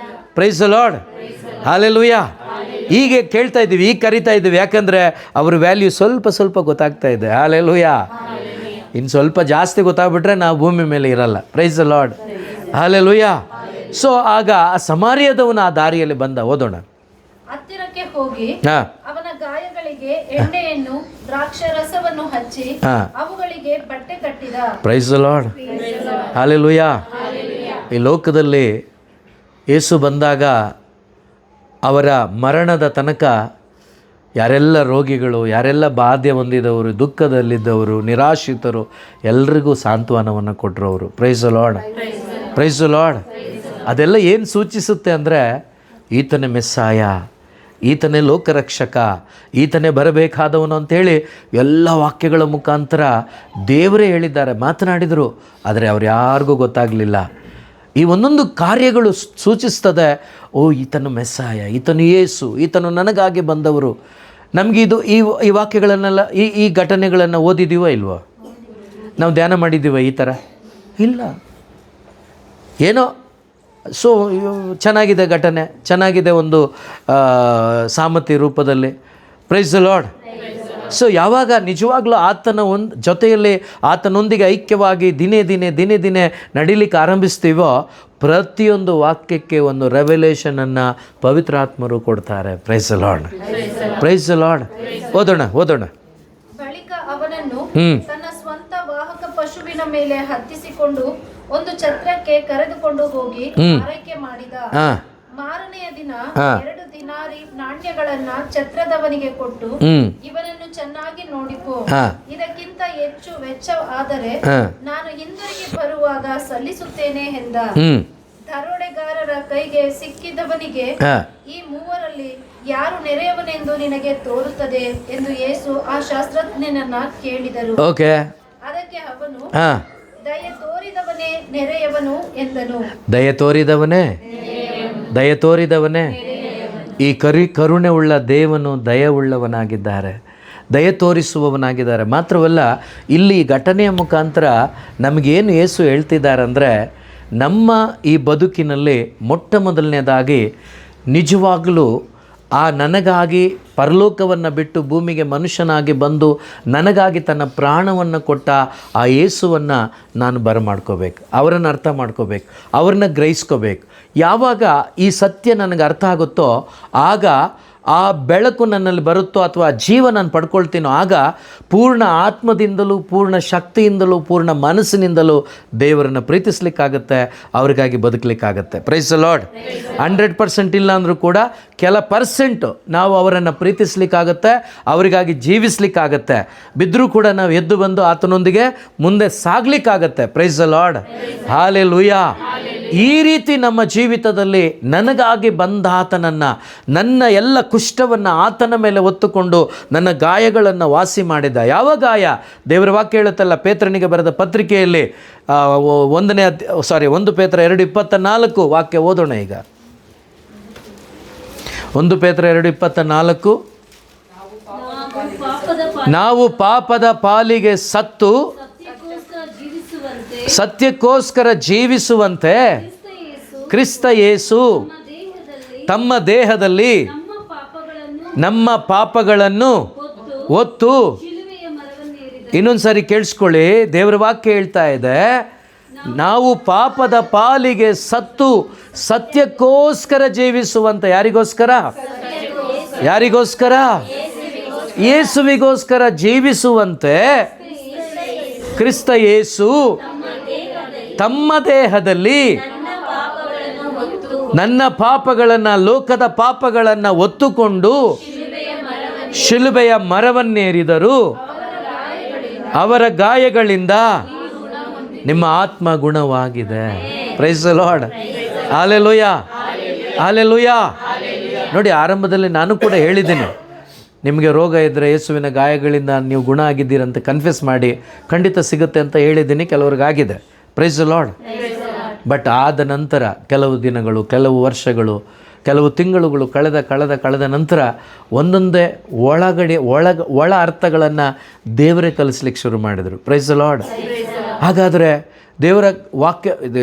Praise the lord. ಹಲ್ಲೆಲೂಯಾ. ಹೀಗೆ ಕೇಳ್ತಾ ಇದ್ದೀವಿ, ಈಗ ಕರಿತಾ ಇದ್ದೀವಿ, ಯಾಕಂದರೆ ಅವ್ರ ವ್ಯಾಲ್ಯೂ ಸ್ವಲ್ಪ ಸ್ವಲ್ಪ ಗೊತ್ತಾಗ್ತಾ ಇದೆ. ಹಲ್ಲೆಲೂಯಾ. ಇನ್ನು ಸ್ವಲ್ಪ ಜಾಸ್ತಿ ಗೊತ್ತಾಗ್ಬಿಟ್ರೆ ನಾವು ಭೂಮಿ ಮೇಲೆ ಇರಲ್ಲ. Price the lord. Hallelujah. So ಆಗ ಆ ಸಮಾರ್ಯದವನ ಆ ದಾರಿಯಲ್ಲಿ ಬಂದ. ಓದೋಣ. ಹತ್ತಿರಕ್ಕೆ ಹೋಗಿ ಹಾಂ ಅವನ ಗಾಯಗಳಿಗೆ ಎಣ್ಣೆಯನ್ನು ದ್ರಾಕ್ಷಾರಸವನ್ನು ಹಚ್ಚಿ ಅವುಗಳಿಗೆ ಬಟ್ಟೆ ಕಟ್ಟಿದ. Price the lord. ಹಲ್ಲೆಲೂಯಾ. ಈ ಲೋಕದಲ್ಲಿ ಯೇಸು ಬಂದಾಗ ಅವರ ಮರಣದ ತನಕ ಯಾರೆಲ್ಲ ರೋಗಿಗಳು, ಯಾರೆಲ್ಲ ಬಾಧೆ ಹೊಂದಿದವರು, ದುಃಖದಲ್ಲಿದ್ದವರು, ನಿರಾಶ್ರಿತರು ಎಲ್ರಿಗೂ ಸಾಂತ್ವನವನ್ನು ಕೊಟ್ಟರು ಅವರು. Price the lord. Praise the lord. ಅದೆಲ್ಲ ಏನು ಸೂಚಿಸುತ್ತೆ ಅಂದರೆ ಈತನೇ ಮೆಸ್ಸಾಯ, ಈತನೇ ಲೋಕರಕ್ಷಕ, ಈತನೇ ಬರಬೇಕಾದವನು ಅಂಥೇಳಿ ಎಲ್ಲ ವಾಕ್ಯಗಳ ಮುಖಾಂತರ ದೇವರೇ ಹೇಳಿದ್ದಾರೆ, ಮಾತನಾಡಿದರು. ಆದರೆ ಅವ್ರು ಯಾರಿಗೂ ಗೊತ್ತಾಗಲಿಲ್ಲ. ಈ ಒಂದೊಂದು ಕಾರ್ಯಗಳು ಸೂಚಿಸ್ತದೆ, ಓ ಈತನು ಮೆಸ್ಸಾಯ, ಈತನು ಯೇಸು, ಈತನು ನನಗಾಗಿ ಬಂದವರು. ನಮಗಿದು ಈ ವಾಕ್ಯಗಳನ್ನೆಲ್ಲ ಈ ಘಟನೆಗಳನ್ನು ಓದಿದ್ದೀವೋ ಇಲ್ವೋ? ನಾವು ಧ್ಯಾನ ಮಾಡಿದ್ದೀವ ಈ ಥರ? ಇಲ್ಲ. ಏನೋ ಸೊ ಚೆನ್ನಾಗಿದೆ ಘಟನೆ, ಚೆನ್ನಾಗಿದೆ ಒಂದು ಸಾಮತಿ ರೂಪದಲ್ಲಿ. Price the lord. ಸೊ ಯಾವಾಗ ನಿಜವಾಗ್ಲೂ ಆತನ ಜೊತೆಯಲ್ಲಿ ಆತನೊಂದಿಗೆ ಐಕ್ಯವಾಗಿ ದಿನೇ ದಿನೇ ನಡೀಲಿಕ್ಕೆ ಆರಂಭಿಸ್ತೀವೋ ಪ್ರತಿಯೊಂದು ವಾಕ್ಯಕ್ಕೆ ಒಂದು ರೆವಲ್ಯೂಷನನ್ನು ಪವಿತ್ರಾತ್ಮರು ಕೊಡ್ತಾರೆ. Price the lord. Praise the lord. ಓದೋಣ. ಬಳಿಕ ಅವನನ್ನು ತನ್ನ ಸ್ವಂತ ವಾಹಕ ಪಶುವಿನ ಮೇಲೆ ಹತ್ತಿಸಿಕೊಂಡು ಒಂದು ಛತ್ರಕ್ಕೆ ಕರೆದುಕೊಂಡು ಹೋಗಿ ಆರೈಕೆ ಮಾಡಿದ. ಮಾರನೆಯ ದಿನ 2 ದಿನಾರಿ ನಾಣ್ಯಗಳನ್ನ ಛತ್ರದವನಿಗೆ ಕೊಟ್ಟು, ಇವನನ್ನು ಚೆನ್ನಾಗಿ ನೋಡಿಕೋ, ಇದಕ್ಕಿಂತ ಹೆಚ್ಚು ವೆಚ್ಚ ಆದರೆ ನಾನು ಹಿಂದಿರುಗಿ ಬರುವಾಗ ಸಲ್ಲಿಸುತ್ತೇನೆ ಎಂದ. ದರೋಡೆಗಾರರ ಕೈಗೆ ಸಿಕ್ಕಿದವನಿಗೆ, ಈ ಮೂವರಲ್ಲಿ ಯಾರು ನೆರೆಯವನೆಂದು ನಿನಗೆ ತೋರುತ್ತದೆ ಎಂದು ಯೇಸು ಆ ಶಾಸ್ತ್ರಜ್ಞನನ್ನ ಕೇಳಿದರು. ಅದಕ್ಕೆ ಅವನು, ದಯೆ ತೋರಿದವನೇ ನೆರೆಯವನು ಎಂದನು. ದಯೆ ತೋರಿದವನೇ. ಈ ಕರುಣೆ ಉಳ್ಳ ದೇವನು ದಯವುಳ್ಳವನಾಗಿದ್ದಾರೆ, ದಯೆ ತೋರಿಸುವವನಾಗಿದ್ದಾರೆ. ಮಾತ್ರವಲ್ಲ, ಇಲ್ಲಿ ಘಟನೆಯ ಮುಖಾಂತರ ನಮಗೇನು ಯೇಸು ಹೇಳ್ತಿದ್ದಾರೆ ಅಂದರೆ, ನಮ್ಮ ಈ ಬದುಕಿನಲ್ಲಿ ಮೊಟ್ಟ ಮೊದಲನೇದಾಗಿ ನಿಜವಾಗಲೂ ಆ ನನಗಾಗಿ ಪರಲೋಕವನ್ನು ಬಿಟ್ಟು ಭೂಮಿಗೆ ಮನುಷ್ಯನಾಗಿ ಬಂದು ನನಗಾಗಿ ತನ್ನ ಪ್ರಾಣವನ್ನು ಕೊಟ್ಟ ಆ ಯೇಸುವನ್ನು ನಾನು ಬರಮಾಡ್ಕೋಬೇಕು, ಅವರನ್ನು ಅರ್ಥ ಮಾಡ್ಕೋಬೇಕು, ಅವ್ರನ್ನ ಗ್ರಹಿಸ್ಕೋಬೇಕು. ಯಾವಾಗ ಈ ಸತ್ಯ ನನಗೆ ಅರ್ಥ ಆಗುತ್ತೋ ಆಗ ಆ ಬೆಳಕು ನನ್ನಲ್ಲಿ ಬರುತ್ತೋ ಅಥವಾ ಜೀವ ನಾನು ಪಡ್ಕೊಳ್ತೀನೋ ಆಗ ಪೂರ್ಣ ಆತ್ಮದಿಂದಲೂ ಪೂರ್ಣ ಶಕ್ತಿಯಿಂದಲೂ ಪೂರ್ಣ ಮನಸ್ಸಿನಿಂದಲೂ ದೇವರನ್ನು ಪ್ರೀತಿಸ್ಲಿಕ್ಕಾಗತ್ತೆ, ಅವ್ರಿಗಾಗಿ ಬದುಕಲಿಕ್ಕಾಗತ್ತೆ. Praise the lord. 100% ಇಲ್ಲ ಅಂದರೂ ಕೂಡ ಕೆಲ ಪರ್ಸೆಂಟು ನಾವು ಅವರನ್ನು ಪ್ರೀತಿಸ್ಲಿಕ್ಕಾಗತ್ತೆ, ಅವರಿಗಾಗಿ ಜೀವಿಸ್ಲಿಕ್ಕಾಗತ್ತೆ. ಬಿದ್ದರೂ ಕೂಡ ನಾವು ಎದ್ದು ಬಂದು ಆತನೊಂದಿಗೆ ಮುಂದೆ ಸಾಗಲಿಕ್ಕಾಗತ್ತೆ. Praise the lord. ಹಲ್ಲೆಲೂಯಾ. ಈ ರೀತಿ ನಮ್ಮ ಜೀವಿತದಲ್ಲಿ ನನಗಾಗಿ ಬಂದ ಆತನನ್ನು, ನನ್ನ ಎಲ್ಲ ಕುಷ್ಠವನ್ನು ಆತನ ಮೇಲೆ ಹೊತ್ತುಕೊಂಡು ನನ್ನ ಗಾಯಗಳನ್ನು ವಾಸಿ ಮಾಡಿದ. ಯಾವ ಗಾಯ? ದೇವರ ವಾಕ್ಯ ಹೇಳುತ್ತಲ್ಲ, ಪೇತ್ರನಿಗೆ ಬರೆದ ಪತ್ರಿಕೆಯಲ್ಲಿ 1 ಪೇತ್ರ 2:24 ವಾಕ್ಯ ಓದೋಣ. ಈಗ 1 ಪೇತ್ರ 2:24, ನಾವು ಪಾಪದ ಪಾಲಿಗೆ ಸತ್ತು ಸತ್ಯಕ್ಕೋಸ್ಕರ ಜೀವಿಸುವಂತೆ ಕ್ರಿಸ್ತ ಯೇಸು ತಮ್ಮ ದೇಹದಲ್ಲಿ ನಮ್ಮ ಪಾಪಗಳನ್ನು ಹೊತ್ತು. ಇನ್ನೊಂದು ಸಾರಿ ಕೇಳಿಸ್ಕೊಳ್ಳಿ, ದೇವರ ವಾಕ್ಯ ಹೇಳ್ತಾ ಇದೆ, ನಾವು ಪಾಪದ ಪಾಲಿಗೆ ಸತ್ತು ಸತ್ಯಕ್ಕೋಸ್ಕರ ಜೀವಿಸುವಂತೆ. ಯಾರಿಗೋಸ್ಕರ? ಯೇಸುವಿಗೋಸ್ಕರ ಜೀವಿಸುವಂತೆ ಕ್ರಿಸ್ತ ಯೇಸು ತಮ್ಮ ದೇಹದಲ್ಲಿ ನನ್ನ ಪಾಪಗಳನ್ನು, ಲೋಕದ ಪಾಪಗಳನ್ನು ಹೊತ್ತುಕೊಂಡು ಶಿಲುಬೆಯ ಮರವನ್ನೇರಿದರು. ಅವರ ಗಾಯಗಳಿಂದ ನಿಮ್ಮ ಆತ್ಮ ಗುಣವಾಗಿದೆ. Praise the lord. Hallelujah. Hallelujah. ನೋಡಿ, ಆರಂಭದಲ್ಲಿ ನಾನು ಕೂಡ ಹೇಳಿದ್ದೀನಿ, ನಿಮಗೆ ರೋಗ ಇದ್ದರೆ ಯೇಸುವಿನ ಗಾಯಗಳಿಂದ ನೀವು ಗುಣ ಆಗಿದ್ದೀರಂತ ಕನ್ಫೆಸ್ ಮಾಡಿ, ಖಂಡಿತ ಸಿಗುತ್ತೆ ಅಂತ ಹೇಳಿದ್ದೀನಿ. ಕೆಲವ್ರಿಗಾಗಿದೆ. Praise the lord. ಬಟ್ ಆದ ನಂತರ ಕೆಲವು ದಿನಗಳು, ಕೆಲವು ವರ್ಷಗಳು, ಕೆಲವು ತಿಂಗಳುಗಳು ಕಳೆದ ನಂತರ ಒಂದೊಂದೇ ಒಳ ಅರ್ಥಗಳನ್ನು ದೇವರೇ ಕಲಿಸ್ಲಿಕ್ಕೆ ಶುರು ಮಾಡಿದರು. Price the lord. ಹಾಗಾದರೆ ದೇವರ ವಾಕ್ಯ ಇದು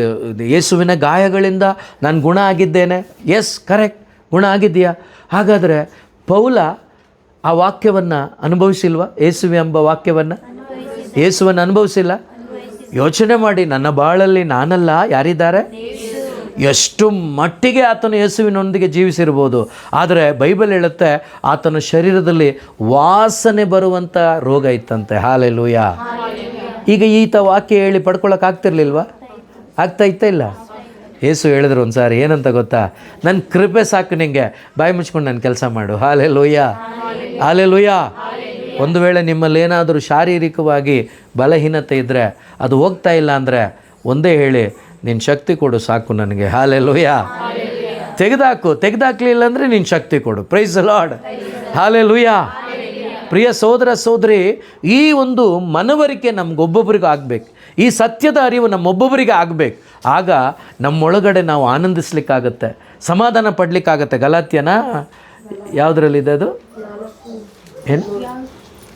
ಯೇಸುವಿನ ಗಾಯಗಳಿಂದ ನಾನು ಗುಣ ಆಗಿದ್ದೇನೆ. ಎಸ್, ಕರೆಕ್ಟ್, ಗುಣ ಆಗಿದೆಯಾ? ಹಾಗಾದರೆ ಪೌಲ ಆ ವಾಕ್ಯವನ್ನು ಅನುಭವಿಸಿಲ್ವಾ? ಯೇಸುವೆ ಎಂಬ ವಾಕ್ಯವನ್ನು, ಯೇಸುವನ್ನು ಅನುಭವಿಸಿಲ್ಲ? ಯೋಚನೆ ಮಾಡಿ, ನನ್ನ ಬಾಳಲ್ಲಿ ನಾನಲ್ಲ, ಯಾರಿದ್ದಾರೆ? ಎಷ್ಟು ಮಟ್ಟಿಗೆ ಆತನು ಯೇಸುವಿನೊಂದಿಗೆ ಜೀವಿಸಿರ್ಬೋದು. ಆದರೆ ಬೈಬಲ್ ಹೇಳುತ್ತೆ ಆತನ ಶರೀರದಲ್ಲಿ ವಾಸನೆ ಬರುವಂಥ ರೋಗ ಇತ್ತಂತೆ. ಹಾಲೆಲೂಯಾ. ಈಗ ಈತ ವಾಕ್ಯ ಹೇಳಿ ಪಡ್ಕೊಳ್ಳೋಕ್ಕಾಗ್ತಿರ್ಲಿಲ್ವಾ? ಆಗ್ತಾ ಇಲ್ಲ? ಯೇಸು ಹೇಳಿದ್ರು ಒಂದು ಸಾರಿ, ಏನಂತ ಗೊತ್ತಾ? ನನ್ನ ಕೃಪೆ ಸಾಕು ನಿಂಗೆ, ಬಾಯಿ ಮುಚ್ಕೊಂಡು ನನ್ನ ಕೆಲಸ ಮಾಡು. Hallelujah, hallelujah. ಒಂದು ವೇಳೆ ನಿಮ್ಮಲ್ಲಿ ಏನಾದರೂ ಶಾರೀರಿಕವಾಗಿ ಬಲಹೀನತೆ ಇದ್ದರೆ, ಅದು ಹೋಗ್ತಾ ಇಲ್ಲ ಅಂದರೆ ಒಂದೇ ಹೇಳಿ, ನಿನ್ನ ಶಕ್ತಿ ಕೊಡು ಸಾಕು ನನಗೆ. ಹಾಲೆಲೂಯಾ. ತೆಗೆದಾಕ್ಲಿಲ್ಲ ಅಂದರೆ ನಿನ್ನ ಶಕ್ತಿ ಕೊಡು. Price the lord. ಹಾಲೆಲೂಯಾ. ಪ್ರಿಯ ಸಹೋದರ ಸಹೋದರಿ, ಈ ಒಂದು ಮನವರಿಕೆ ನಮಗೊಬ್ಬೊಬ್ಬರಿಗೂ ಆಗಬೇಕು. ಈ ಸತ್ಯದ ಅರಿವು ನಮ್ಮೊಬ್ಬೊಬ್ಬರಿಗೆ ಆಗಬೇಕು. ಆಗ ನಮ್ಮೊಳಗಡೆ ನಾವು ಆನಂದಿಸ್ಲಿಕ್ಕಾಗತ್ತೆ, ಸಮಾಧಾನ ಪಡಲಿಕ್ಕಾಗತ್ತೆ. ಗಲಾತ್ಯನ ಯಾವುದರಲ್ಲಿದೆ ಅದು? ಏನು?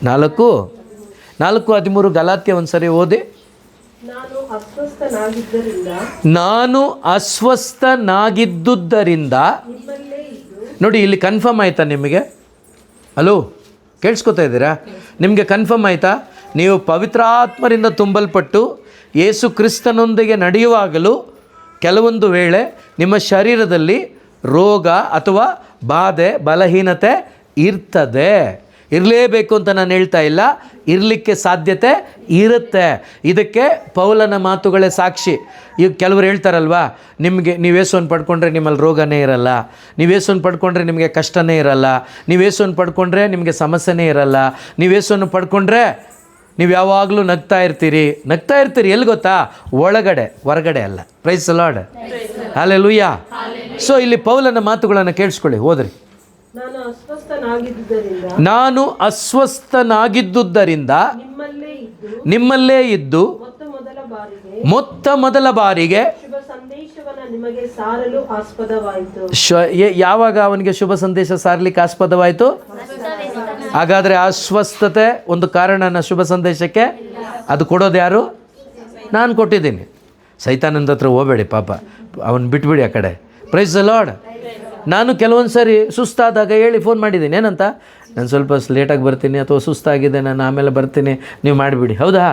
4:13 ಗಲಾತ್ಯ ಒಂದು ಸರಿ ಓದಿ. ನಾನು ಅಸ್ವಸ್ಥನಾಗಿದ್ದುದರಿಂದ. ನೋಡಿ, ಇಲ್ಲಿ ಕನ್ಫರ್ಮ್ ಆಯ್ತಾ ನಿಮಗೆ? ಹಲೋ, ಕೇಳಿಸ್ಕೊತಾ ಇದ್ದೀರಾ? ನಿಮಗೆ ಕನ್ಫರ್ಮ್ ಆಯಿತಾ? ನೀವು ಪವಿತ್ರಾತ್ಮರಿಂದ ತುಂಬಲ್ಪಟ್ಟು ಯೇಸು ಕ್ರಿಸ್ತನೊಂದಿಗೆ ನಡೆಯುವಾಗಲೂ ಕೆಲವೊಂದು ವೇಳೆ ನಿಮ್ಮ ಶರೀರದಲ್ಲಿ ರೋಗ ಅಥವಾ ಬಾಧೆ, ಬಲಹೀನತೆ ಇರ್ತದೆ. ಇರಲೇಬೇಕು ಅಂತ ನಾನು ಹೇಳ್ತಾ ಇಲ್ಲ, ಇರಲಿಕ್ಕೆ ಸಾಧ್ಯತೆ ಇರುತ್ತೆ. ಇದಕ್ಕೆ ಪೌಲನ ಮಾತುಗಳೇ ಸಾಕ್ಷಿ. ಈಗ ಕೆಲವರು ಹೇಳ್ತಾರಲ್ವಾ, ನೀವು ಯೇಸುವನ್ನು ಪಡ್ಕೊಂಡ್ರೆ ನಿಮ್ಮಲ್ಲಿ ರೋಗನೇ ಇರಲ್ಲ, ನೀವು ಯೇಸುವನ್ನು ಪಡ್ಕೊಂಡ್ರೆ ನಿಮಗೆ ಕಷ್ಟನೇ ಇರಲ್ಲ, ನೀವು ಯೇಸುವನ್ನು ಪಡ್ಕೊಂಡ್ರೆ ನಿಮಗೆ ಸಮಸ್ಯೆನೇ ಇರಲ್ಲ, ನೀವು ಯೇಸುವನ್ನು ಪಡ್ಕೊಂಡ್ರೆ ನೀವು ಯಾವಾಗಲೂ ನಗ್ತಾ ಇರ್ತೀರಿ. ಎಲ್ಲಿ ಗೊತ್ತಾ? ಒಳಗಡೆ, ಹೊರಗಡೆ ಅಲ್ಲ. Price the lord. Hallelujah. So ಇಲ್ಲಿ ಪೌಲನ ಮಾತುಗಳನ್ನು ಕೇಳಿಸ್ಕೊಳ್ಳಿ, ಓದ್ರಿ. ನಾನು ಅಸ್ವಸ್ಥನಾಗಿದ್ದುದರಿಂದ ನಿಮ್ಮಲ್ಲೇ ಇದ್ದು ಮೊತ್ತ ಮೊದಲ ಬಾರಿಗೆ ಯಾವಾಗ ಅವನಿಗೆ ಶುಭ ಸಂದೇಶ ಸಾರಲಿಕ್ಕೆ ಆಸ್ಪದವಾಯಿತು? ಹಾಗಾದರೆ ಅಸ್ವಸ್ಥತೆ ಒಂದು ಕಾರಣನ ಶುಭ ಸಂದೇಶಕ್ಕೆ. ಅದು ಕೊಡೋದು ಯಾರು? ನಾನು ಕೊಟ್ಟಿದ್ದೀನಿ. ಸೈತಾನಂದ ಹತ್ರ ಹೋಗಬೇಡಿ ಪಾಪ, ಅವನು ಬಿಟ್ಬಿಡಿ ಆ ಕಡೆ. Price the lord. ನಾನು ಕೆಲವೊಂದು ಸಾರಿ ಸುಸ್ತಾದಾಗ ಹೇಳಿ ಫೋನ್ ಮಾಡಿದ್ದೀನಿ, ಏನಂತ, ನಾನು ಸ್ವಲ್ಪ ಲೇಟಾಗಿ ಬರ್ತೀನಿ ಅಥವಾ ಸುಸ್ತಾಗಿದೆ, ನಾನು ಆಮೇಲೆ ಬರ್ತೀನಿ, ನೀವು ಮಾಡಿಬಿಡಿ. ಹೌದಾ?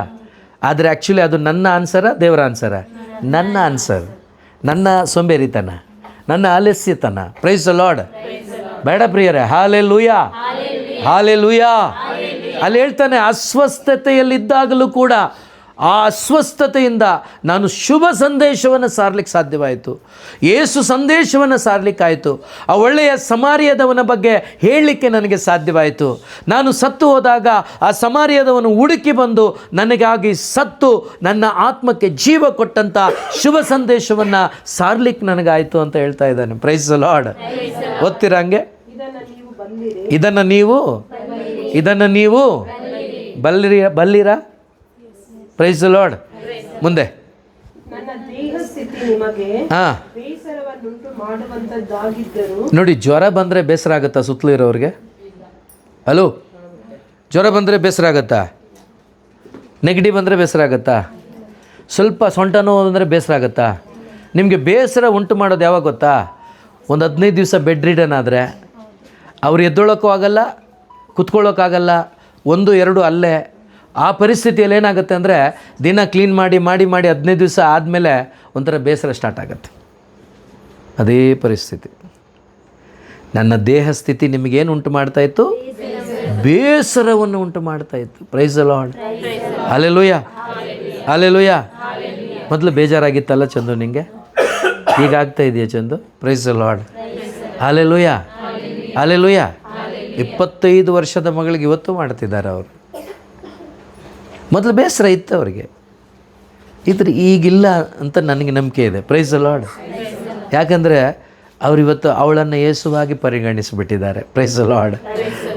ಆದರೆ ಆ್ಯಕ್ಚುಲಿ ಅದು ನನ್ನ ಆನ್ಸರ, ದೇವರ ಆನ್ಸರ? ನನ್ನ ಆನ್ಸರ್, ನನ್ನ ಸೋಂಬೇರಿತನ, ನನ್ನ ಆಲಸ್ಯತನ. Price the lord. ಬೇಡ ಪ್ರಿಯರೇ. Hallelujah, hallelujah. ಅಲ್ಲಿ ಹೇಳ್ತಾನೆ, ಅಸ್ವಸ್ಥತೆಯಲ್ಲಿದ್ದಾಗಲೂ ಕೂಡ ಆ ಅಸ್ವಸ್ಥತೆಯಿಂದ ನಾನು ಶುಭ ಸಂದೇಶವನ್ನು ಸಾರಲಿಕ್ಕೆ ಸಾಧ್ಯವಾಯಿತು. ಯೇಸು ಸಂದೇಶವನ್ನು ಸಾರಲಿಕ್ಕಾಯಿತು. ಆ ಒಳ್ಳೆಯ ಸಮಾರ್ಯದವನ ಬಗ್ಗೆ ಹೇಳಲಿಕ್ಕೆ ನನಗೆ ಸಾಧ್ಯವಾಯಿತು. ನಾನು ಸತ್ತು ಹೋದಾಗ ಆ ಸಮಾರ್ಯದವನು ಹುಡುಕಿ ಬಂದು ನನಗಾಗಿ ಸತ್ತು ನನ್ನ ಆತ್ಮಕ್ಕೆ ಜೀವ ಕೊಟ್ಟಂಥ ಶುಭ ಸಂದೇಶವನ್ನು ಸಾರಲಿಕ್ಕೆ ನನಗಾಯಿತು ಅಂತ ಹೇಳ್ತಾ ಇದ್ದಾನೆ. Praise the lord. ಓದ್ತೀರಾ ಹಂಗೆ? ಇದನ್ನು ನೀವು ಬಲ್ಲಿರಾ? Price the lord. ಮುಂದೆ ನೋಡಿ, ಜ್ವರ ಬಂದರೆ ಬೇಸರ ಆಗುತ್ತಾ ಸುತ್ತಲೂ ಇರೋರಿಗೆ? ಹಲೋ, ಜ್ವರ ಬಂದರೆ ಬೇಸರ ಆಗುತ್ತಾ? ನೆಗಡಿ ಬಂದರೆ ಬೇಸರ ಆಗುತ್ತಾ? ಸ್ವಲ್ಪ ಸೊಂಟ ನೋವು ಅಂದರೆ ಬೇಸರ ಆಗುತ್ತಾ? ನಿಮಗೆ ಬೇಸರ ಉಂಟು ಮಾಡೋದು ಯಾವಾಗ ಗೊತ್ತಾ? ಒಂದು 15 ದಿವಸ ಬೆಡ್ ರಿಡನ್ ಆದರೆ ಅವ್ರು ಎದ್ದೊಳಕ್ಕೂ ಆಗಲ್ಲ, ಕುತ್ಕೊಳ್ಳೋಕ್ಕಾಗಲ್ಲ, 1-2 ಅಲ್ಲೇ. ಆ ಪರಿಸ್ಥಿತಿಯಲ್ಲಿ ಏನಾಗುತ್ತೆ ಅಂದರೆ, ದಿನ ಕ್ಲೀನ್ ಮಾಡಿ 15 ದಿವಸ ಆದಮೇಲೆ ಒಂಥರ ಬೇಸರ ಸ್ಟಾರ್ಟ್ ಆಗುತ್ತೆ. ಅದೇ ಪರಿಸ್ಥಿತಿ. ನನ್ನ ದೇಹ ಸ್ಥಿತಿ ನಿಮಗೇನು ಉಂಟು ಮಾಡ್ತಾಯಿತ್ತು? ಬೇಸರವನ್ನು ಉಂಟು ಮಾಡ್ತಾಯಿತ್ತು. Praise the lord. Hallelujah, hallelujah. ಮೊದಲು ಬೇಜಾರಾಗಿತ್ತಲ್ಲ ಚಂದು ನಿಂಗೆ? ಈಗ ಆಗ್ತಾ ಇದೆಯಾ Chandu? Praise the lord. Hallelujah, hallelujah. 25 ವರ್ಷದ ಮಗಳಿಗೆ ಇವತ್ತು ಮಾಡ್ತಿದ್ದಾರೆ ಅವರು. ಮೊದಲು ಬೇಸರ ಇತ್ತು ಅವರಿಗೆ, ಈಗಿಲ್ಲ ಅಂತ ನನಗೆ ನಂಬಿಕೆ ಇದೆ. Praise the lord. ಯಾಕಂದರೆ ಅವರಿವತ್ತು ಅವಳನ್ನು ಯೇಸುವಾಗಿ ಪರಿಗಣಿಸಿಬಿಟ್ಟಿದ್ದಾರೆ. Praise the lord.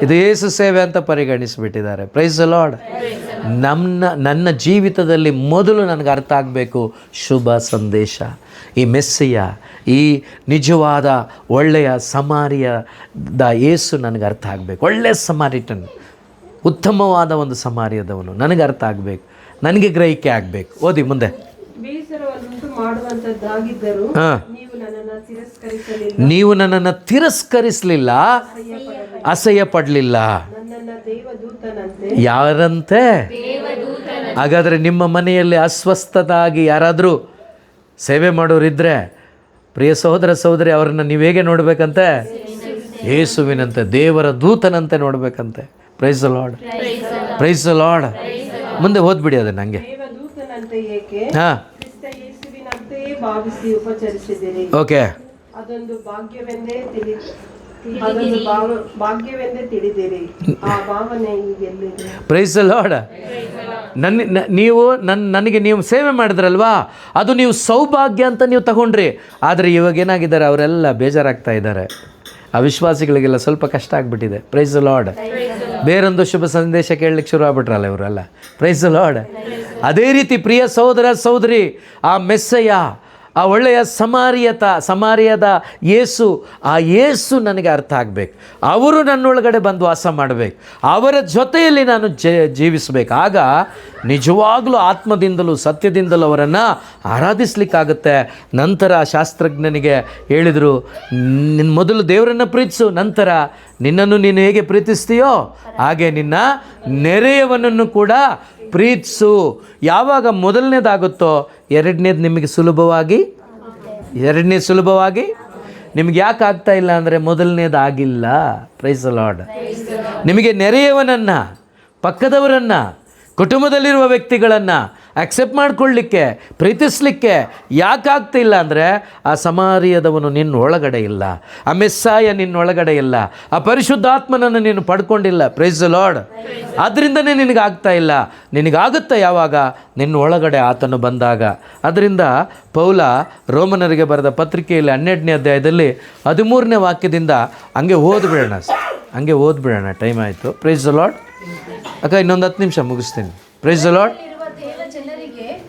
ಇದು ಯೇಸು ಸೇವೆ ಅಂತ ಪರಿಗಣಿಸಿಬಿಟ್ಟಿದ್ದಾರೆ. Praise the lord. ನನ್ನ ಜೀವಿತದಲ್ಲಿ ಮೊದಲು ನನಗೆ ಅರ್ಥ ಆಗಬೇಕು ಶುಭ ಸಂದೇಶ, ಈ ಮೆಸ್ಸಿಯ, ಈ ನಿಜವಾದ ಒಳ್ಳೆಯ ಸಮಾರ್ಯದ ಯೇಸು ನನಗೆ ಅರ್ಥ ಆಗಬೇಕು. ಒಳ್ಳೆಯ ಸಮಾರಿಟನ್, ಉತ್ತಮವಾದ ಒಂದು ಸಮಾರ್ಯದವನು ನನಗೆ ಅರ್ಥ ಆಗಬೇಕು, ನನಗೆ ಗ್ರಹಿಕೆ ಆಗಬೇಕು. ಓದಿ ಮುಂದೆ. ಮಾಡುವಂತದ್ದಾಗಿದ್ದರೂ ಹಾಂ, ನೀವು ನನ್ನನ್ನು ತಿರಸ್ಕರಿಸಲಿಲ್ಲ, ನೀವು ನನ್ನನ್ನು ತಿರಸ್ಕರಿಸಲಿಲ್ಲ, ಅಸಹ್ಯ ಪಡಲಿಲ್ಲ. ನನ್ನನ್ನು ದೇವದೂತನಂತೆ ಯಾರಂತೆ? ಹಾಗಾದರೆ ನಿಮ್ಮ ಮನೆಯಲ್ಲಿ ಅಸ್ವಸ್ಥತಾಗಿ ಯಾರಾದರೂ ಸೇವೆ ಮಾಡೋರಿದ್ದರೆ ಪ್ರಿಯ ಸಹೋದರ ಸಹೋದರಿ, ಅವರನ್ನು ನೀವು ಹೇಗೆ ನೋಡಬೇಕಂತೆ? ಯೇಸುವಿನಂತೆ, ದೇವರ ದೂತನಂತೆ ನೋಡಬೇಕಂತೆ. Praise the lord, praise the lord. ಮುಂದೆ ಓದ್ಬಿಡಿ ಅದನ್ನು ಹಂಗೆ. ದೇವದೂತನಂತೆ ಏಕೆ ಹಾಂ, ಕ್ರಿಸ್ತ ಯೇಸುವಿನಂತೆಯೇ ಭಾವಿಸಿ ಉಪಚರಿಸಿದಿರಿ. ಓಕೆ. ಅದೊಂದು ಭಾಗ್ಯವೆಂದೇ ಭಾಗ್ಯವೆಂದೇ ತಿಳಿದಿರಿ. ಆ ಭಾವನೆ ಈಗೆಲ್ಲಿದೆ? Price the lord. ನೀವು ನನಗೆ ನೀವು ಸೇವೆ ಮಾಡಿದ್ರಲ್ವಾ, ಅದು ನೀವು ಸೌಭಾಗ್ಯ ಅಂತ ನೀವು ತಗೊಂಡ್ರಿ. ಆದರೆ ಇವಾಗ ಏನಾಗಿದ್ದಾರೆ, ಅವರೆಲ್ಲ ಬೇಜಾರಾಗ್ತಾ ಇದ್ದಾರೆ. ಆ ವಿಶ್ವಾಸಿಗಳಿಗೆಲ್ಲ ಸ್ವಲ್ಪ ಕಷ್ಟ ಆಗಿಬಿಟ್ಟಿದೆ. Price the lord. ಬೇರೊಂದು ಶುಭ ಸಂದೇಶ ಕೇಳಲಿಕ್ಕೆ ಶುರು ಆಗ್ಬಿಟ್ರಲ್ಲ ಇವರೆಲ್ಲ. Price the lord. ಅದೇ ರೀತಿ ಪ್ರಿಯ ಸಹೋದರ ಸಹೋದರಿ, ಆ ಮೆಸ್ಸಯ್ಯ, ಆ ಒಳ್ಳೆಯ ಸಮಾರ್ಯದ ಯೇಸು, ಆ ಯೇಸು ನನಗೆ ಅರ್ಥ ಆಗಬೇಕು. ಅವರು ನನ್ನೊಳಗಡೆ ಬಂದು ವಾಸ ಮಾಡಬೇಕು. ಅವರ ಜೊತೆಯಲ್ಲಿ ನಾನು ಜೀವಿಸಬೇಕು. ಆಗ ನಿಜವಾಗಲೂ ಆತ್ಮದಿಂದಲೂ ಸತ್ಯದಿಂದಲೂ ಅವರನ್ನು ಆರಾಧಿಸ್ಲಿಕ್ಕಾಗುತ್ತೆ. ನಂತರ ಶಾಸ್ತ್ರಜ್ಞನಿಗೆ ಹೇಳಿದರು, ಮೊದಲು ದೇವರನ್ನು ಪ್ರೀತಿಸು, ನಂತರ ನಿನ್ನನ್ನು ನೀನು ಹೇಗೆ ಪ್ರೀತಿಸ್ತೀಯೋ ಹಾಗೆ ನಿನ್ನ ನೆರೆಯವನನ್ನು ಕೂಡ ಪ್ರೀತಿಸು. ಯಾವಾಗ ಮೊದಲನೇದಾಗುತ್ತೋ ಎರಡನೇದು ನಿಮಗೆ ಸುಲಭವಾಗಿ ನಿಮ್ಗೆ ಯಾಕೆ ಆಗ್ತಾ ಇಲ್ಲ ಅಂದರೆ ಮೊದಲನೇದು ಆಗಿಲ್ಲ. Price the lord. ನಿಮಗೆ ನೆರೆಯವನನ್ನು, ಪಕ್ಕದವರನ್ನು, ಕುಟುಂಬದಲ್ಲಿರುವ ವ್ಯಕ್ತಿಗಳನ್ನು ಅಕ್ಸೆಪ್ಟ್ ಮಾಡ್ಕೊಳ್ಳಿಕ್ಕೆ, ಪ್ರೀತಿಸಲಿಕ್ಕೆ ಯಾಕೆ ಆಗ್ತಿಲ್ಲ ಅಂದರೆ ಆ ಸಮಾರ್ಯದವನು ನಿನ್ನ ಒಳಗಡೆ ಇಲ್ಲ, ಆ ಮೆಸ್ಸಾಯ ನಿನ್ನೊಳಗಡೆ ಇಲ್ಲ, ಆ ಪರಿಶುದ್ಧಾತ್ಮನನ್ನು ನೀನು ಪಡ್ಕೊಂಡಿಲ್ಲ. Price the lord. ಅದರಿಂದನೇ ನಿನಗಾಗ್ತಾ ಇಲ್ಲ. ನಿನಗಾಗುತ್ತಾ ಯಾವಾಗ? ನಿನ್ನ ಒಳಗಡೆ ಆತನು ಬಂದಾಗ. ಅದರಿಂದ ಪೌಲ ರೋಮನರಿಗೆ ಬರೆದ ಪತ್ರಿಕೆಯಲ್ಲಿ 12ನೇ ಅಧ್ಯಾಯದಲ್ಲಿ 13ನೇ ವಾಕ್ಯದಿಂದ ಹಂಗೆ ಓದ್ಬಿಡೋಣ. ಟೈಮ್ ಆಯಿತು. Price the lord. ಅಕ್ಕ ಇನ್ನೊಂದು 10 ನಿಮಿಷ ಮುಗಿಸ್ತೀನಿ. Price the lord.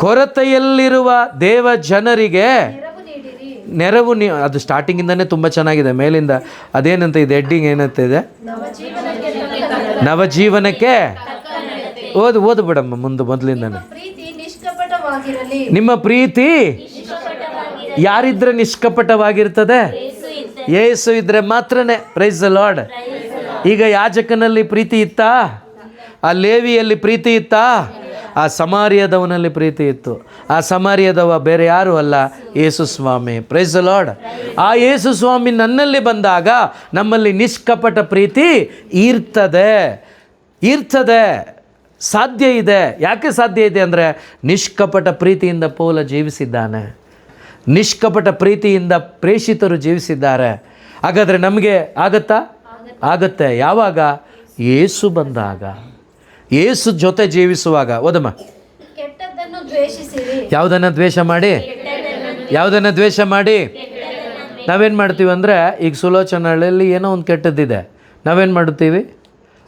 ಕೊರತೆಯಲ್ಲಿರುವ ದೇವ ಜನರಿಗೆ ನೆರವು ಅದು ಸ್ಟಾರ್ಟಿಂಗಿಂದನೇ ತುಂಬ ಚೆನ್ನಾಗಿದೆ. ಮೇಲಿಂದ ಅದೇನಂತ ಇದೆ, ಹೆಡ್ಡಿಂಗ್ ಏನಂತ ಇದೆ? ನವಜೀವನಕ್ಕೆ. ಓದು ಬಿಡಮ್ಮ ಮುಂದೆ ಮೊದಲಿಂದನೇ. ನಿಮ್ಮ ಪ್ರೀತಿ ಯಾರಿದ್ರೆ ನಿಷ್ಕಪಟವಾಗಿರ್ತದೆ? ಯೇಸು ಇದ್ರೆ ಮಾತ್ರನೇ. Price the lord. ಈಗ ಯಾಜಕನಲ್ಲಿ ಪ್ರೀತಿ ಇತ್ತಾ? ಆ ಲೇವಿಯಲ್ಲಿ ಪ್ರೀತಿ ಇತ್ತಾ? ಆ ಸಮಾರ್ಯದವನಲ್ಲಿ ಪ್ರೀತಿ ಇತ್ತು. ಆ ಸಮಾರ್ಯದವ ಬೇರೆ ಯಾರು ಅಲ್ಲ, ಯೇಸು ಸ್ವಾಮಿ. Praise the lord. ಆ ಯೇಸು ಸ್ವಾಮಿ ನನ್ನಲ್ಲಿ ಬಂದಾಗ ನಮ್ಮಲ್ಲಿ ನಿಷ್ಕಪಟ ಪ್ರೀತಿ ಇರ್ತದೆ. ಸಾಧ್ಯ ಇದೆ. ಯಾಕೆ ಸಾಧ್ಯ ಇದೆ ಅಂದರೆ ನಿಷ್ಕಪಟ ಪ್ರೀತಿಯಿಂದ ಪೌಲ ಜೀವಿಸಿದ್ದಾನೆ. ನಿಷ್ಕಪಟ ಪ್ರೀತಿಯಿಂದ ಪ್ರೇಷಿತರು ಜೀವಿಸಿದ್ದಾರೆ. ಹಾಗಾದರೆ ನಮಗೆ ಆಗತ್ತೆ. ಯಾವಾಗ? ಯೇಸು ಬಂದಾಗ, ಯೇಸು ಜೊತೆ ಜೀವಿಸುವಾಗ. ಓದಮ್ಮ. ಯಾವುದನ್ನು ದ್ವೇಷ ಮಾಡಿ ನಾವೇನು ಮಾಡ್ತೀವಿ ಅಂದರೆ, ಈಗ ಸುಲೋಚನಹಳ್ಳಿಯಲ್ಲಿ ಏನೋ ಒಂದು ಕೆಟ್ಟದ್ದಿದೆ, ನಾವೇನು ಮಾಡುತ್ತೀವಿ?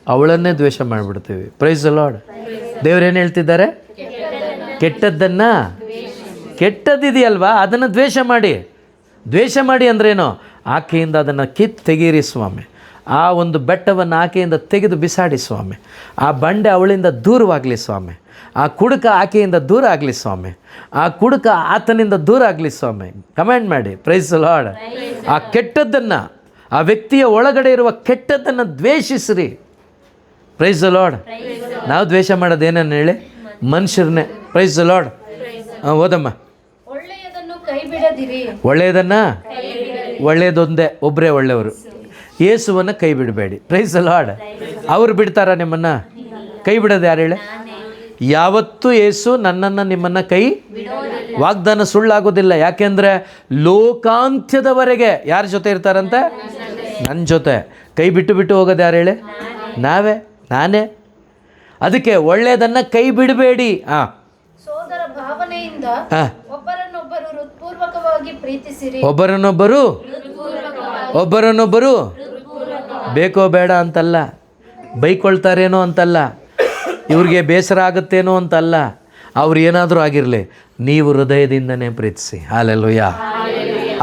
ಅವಳನ್ನೇ ದ್ವೇಷ ಮಾಡಿಬಿಡ್ತೀವಿ. Praise the lord. ದೇವ್ರೇನು ಹೇಳ್ತಿದ್ದಾರೆ? ಕೆಟ್ಟದ್ದಿದೆಯಲ್ವಾ, ಅದನ್ನು ದ್ವೇಷ ಮಾಡಿ ಅಂದ್ರೇನು? ಆಕೆಯಿಂದ ಅದನ್ನು ತೆಗೀರಿ ಸ್ವಾಮಿ. ಆ ಒಂದು ಬೆಟ್ಟವನ್ನು ಆಕೆಯಿಂದ ತೆಗೆದು ಬಿಸಾಡಿ ಸ್ವಾಮಿ. ಆ ಬಂಡೆ ಅವಳಿಂದ ದೂರವಾಗಲಿ ಸ್ವಾಮಿ. ಆ ಕುಡುಕ ಆಕೆಯಿಂದ ದೂರ ಆಗಲಿ ಸ್ವಾಮಿ. ಆ ಕುಡುಕ ಆತನಿಂದ ದೂರ ಆಗಲಿ ಸ್ವಾಮಿ. ಕಮೆಂಟ್ ಮಾಡಿ. Praise the lord. ಆ ಕೆಟ್ಟದ್ದನ್ನು, ಆ ವ್ಯಕ್ತಿಯ ಒಳಗಡೆ ಇರುವ ಕೆಟ್ಟದ್ದನ್ನು ದ್ವೇಷಿಸ್ರಿ. Price the lord. ನಾವು ದ್ವೇಷ ಮಾಡೋದೇನೇನು ಹೇಳಿ? ಮನುಷ್ಯರನ್ನೇ. Praise the lord. ಓದಮ್ಮ. ಒಳ್ಳೆಯದೊಂದೇ, ಒಬ್ಬರೇ ಒಳ್ಳೆಯವರು. ಯೇಸುವನ್ನು ಕೈ ಬಿಡಬೇಡಿ. Praise the lord. ಅವರು ಬಿಡ್ತಾರ ನಿಮ್ಮನ್ನು? ಕೈ ಬಿಡೋದು ಯಾರು ಹೇಳಿ? ಯಾವತ್ತೂ ಯೇಸು ನನ್ನನ್ನು ನಿಮ್ಮನ್ನು ಕೈ ವಾಗ್ದಾನ ಸುಳ್ಳಾಗೋದಿಲ್ಲ. ಯಾಕೆಂದರೆ ಲೋಕಾಂತ್ಯದವರೆಗೆ ಯಾರ ಜೊತೆ ಇರ್ತಾರಂತೆ? ನನ್ನ ಜೊತೆ. ಕೈ ಬಿಟ್ಟು ಹೋಗೋದು ಯಾರು ಹೇಳಿ? ನಾನೇ. ಅದಕ್ಕೆ ಒಳ್ಳೆಯದನ್ನು ಕೈ ಬಿಡಬೇಡಿ. ಒಬ್ಬರನ್ನೊಬ್ಬರು ಬೇಕೋ ಬೇಡ ಅಂತಲ್ಲ, ಬೈಕೊಳ್ತಾರೇನೋ ಅಂತಲ್ಲ, ಇವ್ರಿಗೆ ಬೇಸರ ಆಗುತ್ತೇನೋ ಅಂತಲ್ಲ. ಅವ್ರು ಏನಾದರೂ ಆಗಿರಲಿ, ನೀವು ಹೃದಯದಿಂದನೇ ಪ್ರೀತಿಸಿ. ಹಲ್ಲೆಲೂಯಾ.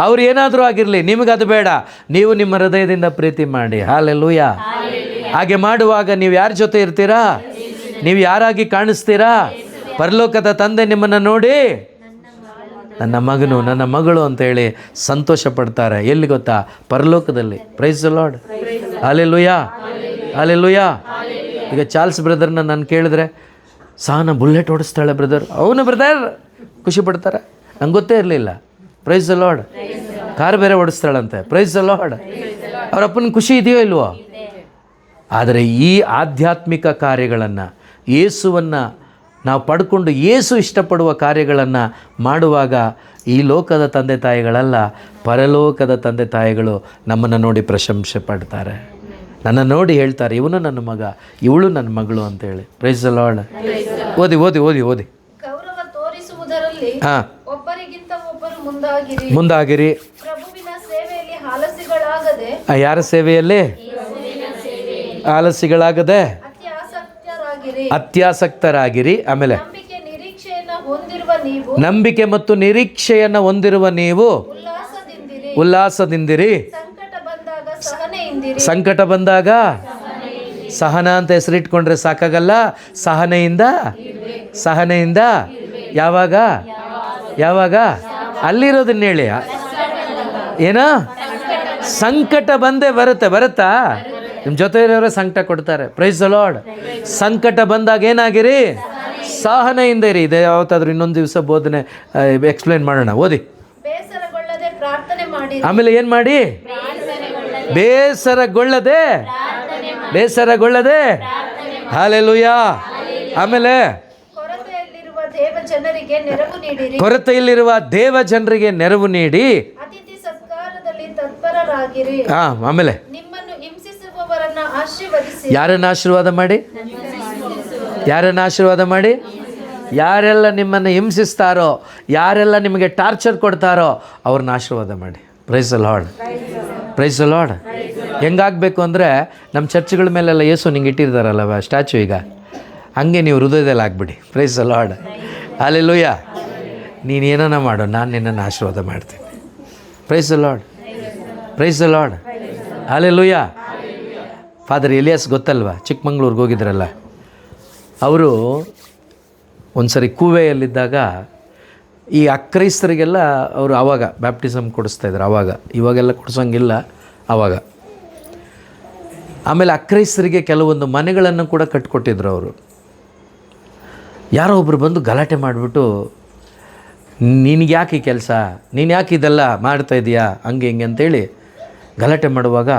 ಅವ್ರು ಏನಾದರೂ ಆಗಿರಲಿ, ನಿಮಗದು ಬೇಡ, ನೀವು ನಿಮ್ಮ ಹೃದಯದಿಂದ ಪ್ರೀತಿ ಮಾಡಿ. ಹಲ್ಲೆಲೂಯಾ. ಹಾಗೆ ಮಾಡುವಾಗ ನೀವು ಯಾರ ಜೊತೆ ಇರ್ತೀರಾ? ನೀವು ಯಾರಾಗಿ ಕಾಣಿಸ್ತೀರಾ? ಪರಲೋಕದ ತಂದೆ ನಿಮ್ಮನ್ನು ನೋಡಿ ನನ್ನ ಮಗನು, ನನ್ನ ಮಗಳು ಅಂತೇಳಿ ಸಂತೋಷ ಪಡ್ತಾರೆ. ಎಲ್ಲಿ ಗೊತ್ತಾ? ಪರಲೋಕದಲ್ಲಿ. Price the lord. Hallelujah, hallelujah. ಈಗ ಚಾರ್ಲ್ಸ್ ಬ್ರದರ್ನ ನಾನು ಕೇಳಿದ್ರೆ, ಸಹನ ಬುಲೆಟ್ ಓಡಿಸ್ತಾಳೆ ಬ್ರದರ್, ಅವನು ಬ್ರದರ್ ಖುಷಿ ಪಡ್ತಾರೆ. ನಂಗೆ ಗೊತ್ತೇ ಇರಲಿಲ್ಲ. Price the lord. ಕಾರ್ ಬೇರೆ ಓಡಿಸ್ತಾಳಂತೆ. Price the lord. ಅವ್ರ ಅಪ್ಪನ ಖುಷಿ ಇದೆಯೋ ಇಲ್ವೋ? ಆದರೆ ಈ ಆಧ್ಯಾತ್ಮಿಕ ಕಾರ್ಯಗಳನ್ನು, ಯೇಸುವನ್ನು ನಾವು ಪಡ್ಕೊಂಡು ಯೇಸು ಇಷ್ಟಪಡುವ ಕಾರ್ಯಗಳನ್ನು ಮಾಡುವಾಗ ಈ ಲೋಕದ ತಂದೆ ತಾಯಿಗಳಲ್ಲ, ಪರಲೋಕದ ತಂದೆ ತಾಯಿಗಳು ನಮ್ಮನ್ನು ನೋಡಿ ಪ್ರಶಂಸೆ ಪಡ್ತಾರೆ. ನನ್ನ ನೋಡಿ ಹೇಳ್ತಾರೆ, ಇವನು ನನ್ನ ಮಗ, ಇವಳು ನನ್ನ ಮಗಳು ಅಂತೇಳಿ. Price the lord. ಓದಿ ಓದಿ ಓದಿ ಓದಿ. ಗೌರವ ತೋರಿಸುವುದರಲ್ಲಿ ಹಾಂ, ಒಬ್ಬರಿಗಿಂತ ಒಬ್ಬರು ಮುಂದಾಗಿರಿ. ಮುಂದಾಗಿರಿ. ಪ್ರಭುವಿನ ಸೇವೆಯಲ್ಲಿ ಆಲಸಿಗಳಾಗದೆ, ಯಾರ ಸೇವೆಯಲ್ಲಿ? ಆಲಸಿಗಳಾಗದೆ ಅತ್ಯಾಸಕ್ತರಾಗಿರಿ. ಆಮೇಲೆ ನಂಬಿಕೆ ನಿರೀಕ್ಷೆಯನ್ನು ಹೊಂದಿರುವ ನೀವು ನಂಬಿಕೆ ಮತ್ತು ನಿರೀಕ್ಷೆಯನ್ನು ಹೊಂದಿರುವ ನೀವು ಉಲ್ಲಾಸದಿಂದಿರಿ. ಉಲ್ಲಾಸದಿಂದಿರಿ. ಸಂಕಟ ಬಂದಾಗ ಸಹನೆಯಿಂದಿರಿ. ಸಂಕಟ ಬಂದಾಗ ಸಹನ ಅಂತ ಹೆಸರಿಟ್ಕೊಂಡ್ರೆ ಸಾಕಾಗಲ್ಲ. ಸಹನೆಯಿಂದ ಯಾವಾಗ ಯಾವಾಗ ಅಲ್ಲಿರೋದನ್ನ ಹೇಳಿ. ಏನೋ ಸಂಕಟ ಬಂದೇ ಬರುತ್ತಾ? ನಿಮ್ಮ ಜೊತೆ ಇರೋರೇ ಸಂಕಟ ಕೊಡ್ತಾರೆ. Price the lord. ಸಂಕಟ ಬಂದಾಗ ಏನಾಗಿರಿ? ಸಹನೆಯಿಂದ ಇರಿ. ಇದೆ ಯಾವತ್ತಾದ್ರೂ ಇನ್ನೊಂದು ದಿವಸ ಬೋಧನೆ ಎಕ್ಸ್ಪ್ಲೈನ್ ಮಾಡೋಣ. ಓದಿ. ಬೇಸರಗೊಳ್ಳದೆ ಪ್ರಾರ್ಥನೆ ಮಾಡಿ. ಆಮೇಲೆ ಏನು ಮಾಡಿ? ಬೇಸರಗೊಳ್ಳದೆ ಹಲ್ಲೆಲೂಯಾ. ಆಮೇಲೆ ಕೊರತೆಯಲ್ಲಿರುವ ದೇವ ಜನರಿಗೆ ನೆರವು ನೀಡಿರಿ. ಕೊರತೆಯಲ್ಲಿರುವ ದೇವ ಜನರಿಗೆ ನೆರವು ನೀಡಿ ಅತಿಥಿ ಸತ್ಕಾರದಲ್ಲಿ ತತ್ಪರರಾಗಿರಿ. ಆಮೇಲೆ ನಿಮ್ಮನ್ನು ಹಿಂಸಿಸುವವರನ್ನ ಆಶೀರ್ವದಿಸಿ. ಯಾರನ್ನು ಆಶೀರ್ವಾದ ಮಾಡಿ? ಯಾರನ್ನು ಆಶೀರ್ವಾದ ಮಾಡಿ? ಯಾರೆಲ್ಲ ನಿಮ್ಮನ್ನು ಹಿಂಸಿಸ್ತಾರೋ, ಯಾರೆಲ್ಲ ನಿಮಗೆ ಟಾರ್ಚರ್ ಕೊಡ್ತಾರೋ ಅವ್ರನ್ನ ಆಶೀರ್ವಾದ ಮಾಡಿ. Praise the lord. Praise the lord. ಹೆಂಗಾಗಬೇಕು ಅಂದರೆ, ನಮ್ಮ ಚರ್ಚ್ಗಳ ಮೇಲೆಲ್ಲ ಯೇಸು ನಿಂಗೆ ಇಟ್ಟಿರ್ತಾರಲ್ಲ ಸ್ಟ್ಯಾಚು, ಈಗ ಹಂಗೆ ನೀವು ಹೃದಯದಲ್ಲಿ ಆಗಿಬಿಡಿ. Praise the lord. ಹಲ್ಲೆಲೂಯಾ. ನೀನು ಏನನ್ನ ಮಾಡು, ನಾನು ನಿನ್ನನ್ನು ಆಶೀರ್ವಾದ ಮಾಡ್ತೀನಿ. Praise the lord. Praise the lord. Hallelujah. Father Elias ಗೊತ್ತಲ್ವ, ಚಿಕ್ಕಮಂಗ್ಳೂರಿಗೆ ಹೋಗಿದ್ರಲ್ಲ, ಅವರು ಒಂದು ಸರಿ ಕೂವೆಯಲ್ಲಿದ್ದಾಗ ಈ ಅಕ್ರೈಸ್ತರಿಗೆಲ್ಲ ಅವರು ಆವಾಗ ಬ್ಯಾಪ್ಟಿಸಮ್ ಕೊಡಿಸ್ತಾಯಿದ್ರು. ಇವಾಗೆಲ್ಲ ಕೊಡಿಸೋಂಗಿಲ್ಲ ಆವಾಗ. ಆಮೇಲೆ ಅಕ್ರೈಸ್ತರಿಗೆ ಕೆಲವೊಂದು ಮನೆಗಳನ್ನು ಕೂಡ ಕಟ್ಟಿಕೊಟ್ಟಿದ್ರು ಅವರು. ಯಾರೋ ಒಬ್ಬರು ಬಂದು ಗಲಾಟೆ ಮಾಡಿಬಿಟ್ಟು, ನಿನಗೆ ಯಾಕೆ ಈ ಕೆಲಸ, ನೀನು ಯಾಕೆ ಇದೆಲ್ಲ ಮಾಡ್ತಾಯಿದ್ದೀಯಾ, ಹಂಗೆ ಹಿಂಗೆ ಅಂತೇಳಿ ಗಲಾಟೆ ಮಾಡುವಾಗ,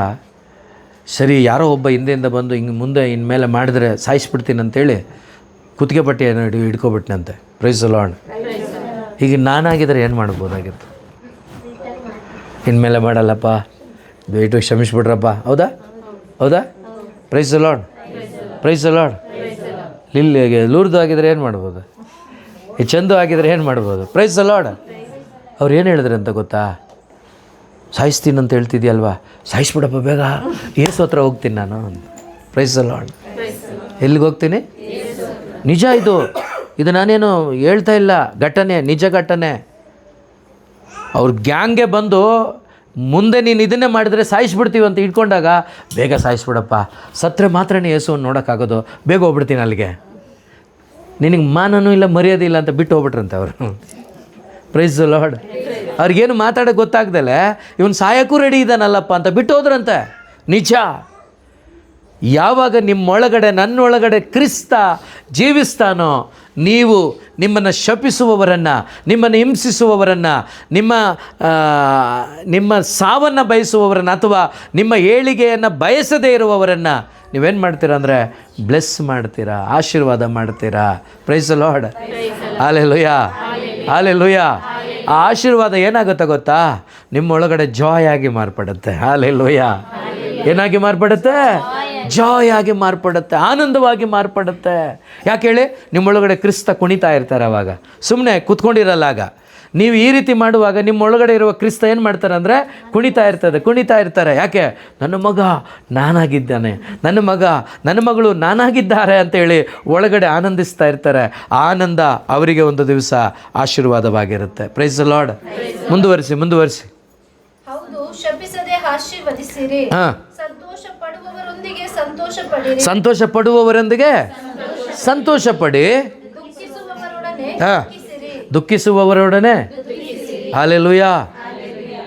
ಸರಿ ಯಾರೋ ಒಬ್ಬ ಹಿಂದೆಯಿಂದ ಬಂದು ಹಿಂಗೆ ಮುಂದೆ ಇನ್ಮೇಲೆ ಮಾಡಿದ್ರೆ ಸಾಯಿಸ್ಬಿಡ್ತೀನಿ ಅಂತೇಳಿ ಕುತ್ತಿಗೆ ಪಟ್ಟಿಯನ್ನು ಹಿಡ್ಕೊಬಿಟ್ನಂತೆ. Price the lord. ಈಗ ನಾನಾಗಿದ್ದರೆ ಏನು ಮಾಡ್ಬೋದಾಗಿತ್ತು? ಇನ್ಮೇಲೆ ಮಾಡಲ್ಲಪ್ಪ, ದಯವಿಟ್ಟು ಕ್ಷಮಿಸ್ಬಿಡ್ರಪ್ಪ. ಹೌದಾ? Praise the lord. Praise the lord. Lourdu ಆಗಿದ್ರೆ ಏನು ಮಾಡ್ಬೋದು? ಈ ಚಂದು ಆಗಿದ್ರೆ ಏನು ಮಾಡ್ಬೋದು? Praise the lord. ಅವ್ರು ಏನು ಹೇಳಿದ್ರು ಅಂತ ಗೊತ್ತಾ? ಸಾಯಿಸ್ತೀನಿ ಅಂತ ಹೇಳ್ತಿದ್ಯಲ್ವಾ, ಸಾಯಿಸ್ಬಿಡಪ್ಪ ಬೇಗ, ಯೇಸು ಹತ್ರ ಹೋಗ್ತೀನಿ ನಾನು. Price the lord. ಎಲ್ಲಿಗೆ ಹೋಗ್ತೀನಿ? ನಿಜ ಇದು ನಾನೇನು ಹೇಳ್ತಾ ಇಲ್ಲ, ಘಟನೆ, ನಿಜ ಘಟನೆ. ಅವ್ರ ಗ್ಯಾಂಗ್ಗೆ ಬಂದು ಮುಂದೆ ನೀನು ಇದನ್ನೇ ಮಾಡಿದರೆ ಸಾಯಿಸ್ಬಿಡ್ತೀವಿ ಅಂತ ಇಟ್ಕೊಂಡಾಗ, ಬೇಗ ಸಾಯಿಸ್ಬಿಡಪ್ಪ, ಸತ್ತರೆ ಮಾತ್ರನೇ ಯೇಸುವನ್ನು ನೋಡೋಕ್ಕಾಗೋದು, ಬೇಗ ಹೋಗ್ಬಿಡ್ತೀನಿ ಅಲ್ಲಿಗೆ, ನಿನಗೆ ಮಾನನೂ ಇಲ್ಲ ಮರ್ಯಾದೆ ಇಲ್ಲ ಅಂತ ಬಿಟ್ಟು ಹೋಗ್ಬಿಟ್ರಂತೆ ಅವರು. Price the lord. ಅವ್ರಿಗೇನು ಮಾತಾಡೋಕ್ಕೆ ಗೊತ್ತಾಗ್ದಲೆ ಇವನು ಸಾಯಕ್ಕೂ ರೆಡಿ ಇದ್ದಾನಲ್ಲಪ್ಪ ಅಂತ ಬಿಟ್ಟು ಹೋದ್ರಂತೆ. ನಿಜ. ಯಾವಾಗ ನಿಮ್ಮೊಳಗಡೆ, ನನ್ನೊಳಗಡೆ ಕ್ರಿಸ್ತ ಜೀವಿಸ್ತಾನೋ, ನೀವು ನಿಮ್ಮನ್ನು ಶಪಿಸುವವರನ್ನು, ನಿಮ್ಮನ್ನು ಹಿಂಸಿಸುವವರನ್ನು, ನಿಮ್ಮ ಸಾವನ್ನು ಬಯಸುವವರನ್ನು, ಅಥವಾ ನಿಮ್ಮ ಏಳಿಗೆಯನ್ನು ಬಯಸದೇ ಇರುವವರನ್ನು ನೀವೇನು ಮಾಡ್ತೀರಾ ಅಂದರೆ ಬ್ಲೆಸ್ ಮಾಡ್ತೀರಾ, ಆಶೀರ್ವಾದ ಮಾಡ್ತೀರಾ. Price the lord. Hallelujah. Hallelujah. ಆ ಆಶೀರ್ವಾದ ಏನಾಗುತ್ತೆ ಗೊತ್ತಾ? ನಿಮ್ಮೊಳಗಡೆ ಜಾಯ್ ಆಗಿ ಮಾರ್ಪಡುತ್ತೆ. ಹಲ್ಲೆಲೂಯಾ. ಏನಾಗಿ ಮಾರ್ಪಡುತ್ತೆ? ಜಾಯ್ ಆಗಿ ಮಾರ್ಪಡುತ್ತೆ, ಆನಂದವಾಗಿ ಮಾರ್ಪಡುತ್ತೆ. ಯಾಕೆ ಹೇಳಿ? ನಿಮ್ಮೊಳಗಡೆ ಕ್ರಿಸ್ತ ಕುಣಿತಾ ಇರ್ತಾರೆ. ಅವಾಗ ಸುಮ್ಮನೆ ಕೂತ್ಕೊಂಡಿರಲ್ಲ. ಆಗ ನೀವು ಈ ರೀತಿ ಮಾಡುವಾಗ ನಿಮ್ಮೊಳಗಡೆ ಇರುವ ಕ್ರಿಸ್ತ ಏನು ಮಾಡ್ತಾರೆ ಅಂದರೆ ಕುಣಿತಾ ಇರ್ತಾರೆ. ಯಾಕೆ? ನನ್ನ ಮಗ ನಾನಾಗಿದ್ದಾನೆ, ನನ್ನ ಮಗ ನನ್ನ ಮಗಳು ನಾನಾಗಿದ್ದಾರೆ ಅಂತೇಳಿ ಒಳಗಡೆ ಆನಂದಿಸ್ತಾ ಇರ್ತಾರೆ. ಆನಂದ ಅವರಿಗೆ ಒಂದು ದಿವಸ ಆಶೀರ್ವಾದವಾಗಿರುತ್ತೆ. Price the lord. ಮುಂದುವರಿಸಿ. ಹೌದು, ಶಪಿಸದೆ ಆಶೀರ್ವದಿಸಿರಿ. ಸಂತೋಷ ಪಡುವವರೊಂದಿಗೆ ಸಂತೋಷ ಪಡಿ. ದುಃಖಿಸುವವರೊಡನೆ ಹಾಲೆಲೂಯಾ.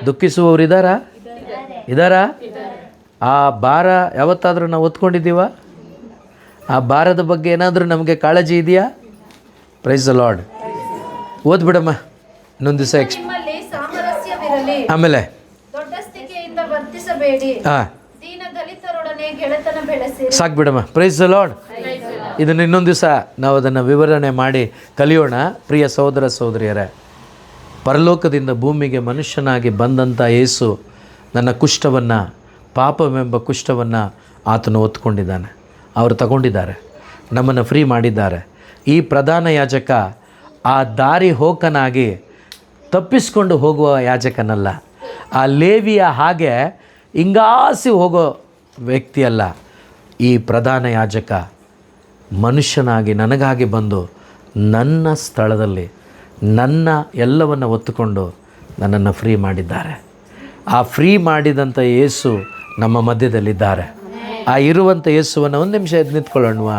ದುಃಖಿಸುವವರು ಇದ್ದಾರಾ? ಆ ಭಾರ ಯಾವತ್ತಾದರೂ ನಾವು ಹೊತ್ಕೊಂಡಿದ್ದೀವ? ಆ ಭಾರದ ಬಗ್ಗೆ ಏನಾದರೂ ನಮಗೆ ಕಾಳಜಿ ಇದೆಯಾ? Price the lord. ಓದ್ಬಿಡಮ್ಮ ಇನ್ನೊಂದು ದಿವಸ ನಿಮ್ಮಲ್ಲಿ ಸಾಮರಸ್ಯವಿರಲಿ, ಆಮೇಲೆ ದೊಡ್ಡಸ್ತಿಕೆಯಿಂದ ವರ್ತಿಸಬೇಡಿ, ಹಾಂ ದೀನ ದಲಿತರೊಡನೆ ಗೆಳೆತನ ಬೆಳೆಸಿರಿ. ಸಾಕ್ಬಿಡಮ್ಮ. Praise the lord. ಇದನ್ನು ಇನ್ನೊಂದು ದಿವಸ ನಾವು ಅದನ್ನು ವಿವರಣೆ ಮಾಡಿ ಕಲಿಯೋಣ. ಪ್ರಿಯ ಸಹೋದರ ಸಹೋದರಿಯರೇ, ಪರಲೋಕದಿಂದ ಭೂಮಿಗೆ ಮನುಷ್ಯನಾಗಿ ಬಂದಂಥ ಯೇಸು ನನ್ನ ಕುಷ್ಠವನ್ನು, ಪಾಪವೆಂಬ ಕುಷ್ಠವನ್ನು ಆತನು ಹೊತ್ಕೊಂಡಿದ್ದಾನೆ. ಅವರು ತಗೊಂಡಿದ್ದಾರೆ, ನಮ್ಮನ್ನು ಫ್ರೀ ಮಾಡಿದ್ದಾರೆ. ಈ ಪ್ರಧಾನ ಯಾಜಕ ಆ ದಾರಿ ಹೋಕನಾಗಿ ತಪ್ಪಿಸ್ಕೊಂಡು ಹೋಗುವ ಯಾಜಕನಲ್ಲ. ಆ ಲೇವಿಯ ಹಾಗೆ ಹಿಂಗಾಸಿ ಹೋಗೋ ವ್ಯಕ್ತಿಯಲ್ಲ. ಈ ಪ್ರಧಾನ ಯಾಜಕ ಮನುಷ್ಯನಾಗಿ ನನಗಾಗಿ ಬಂದು ನನ್ನ ಸ್ಥಳದಲ್ಲಿ ನನ್ನ ಎಲ್ಲವನ್ನು ಹೊತ್ತುಕೊಂಡು ನನ್ನನ್ನು ಫ್ರೀ ಮಾಡಿದ್ದಾರೆ. ಆ ಫ್ರೀ ಮಾಡಿದಂಥ ಯೇಸು ನಮ್ಮ ಮಧ್ಯದಲ್ಲಿದ್ದಾರೆ. ಆ ಇರುವಂಥ ಯೇಸುವನ್ನು ಒಂದು ನಿಮಿಷ ಎದ್ದು ನಿಂತ್ಕೊಳ್ಳೋಣವಾ?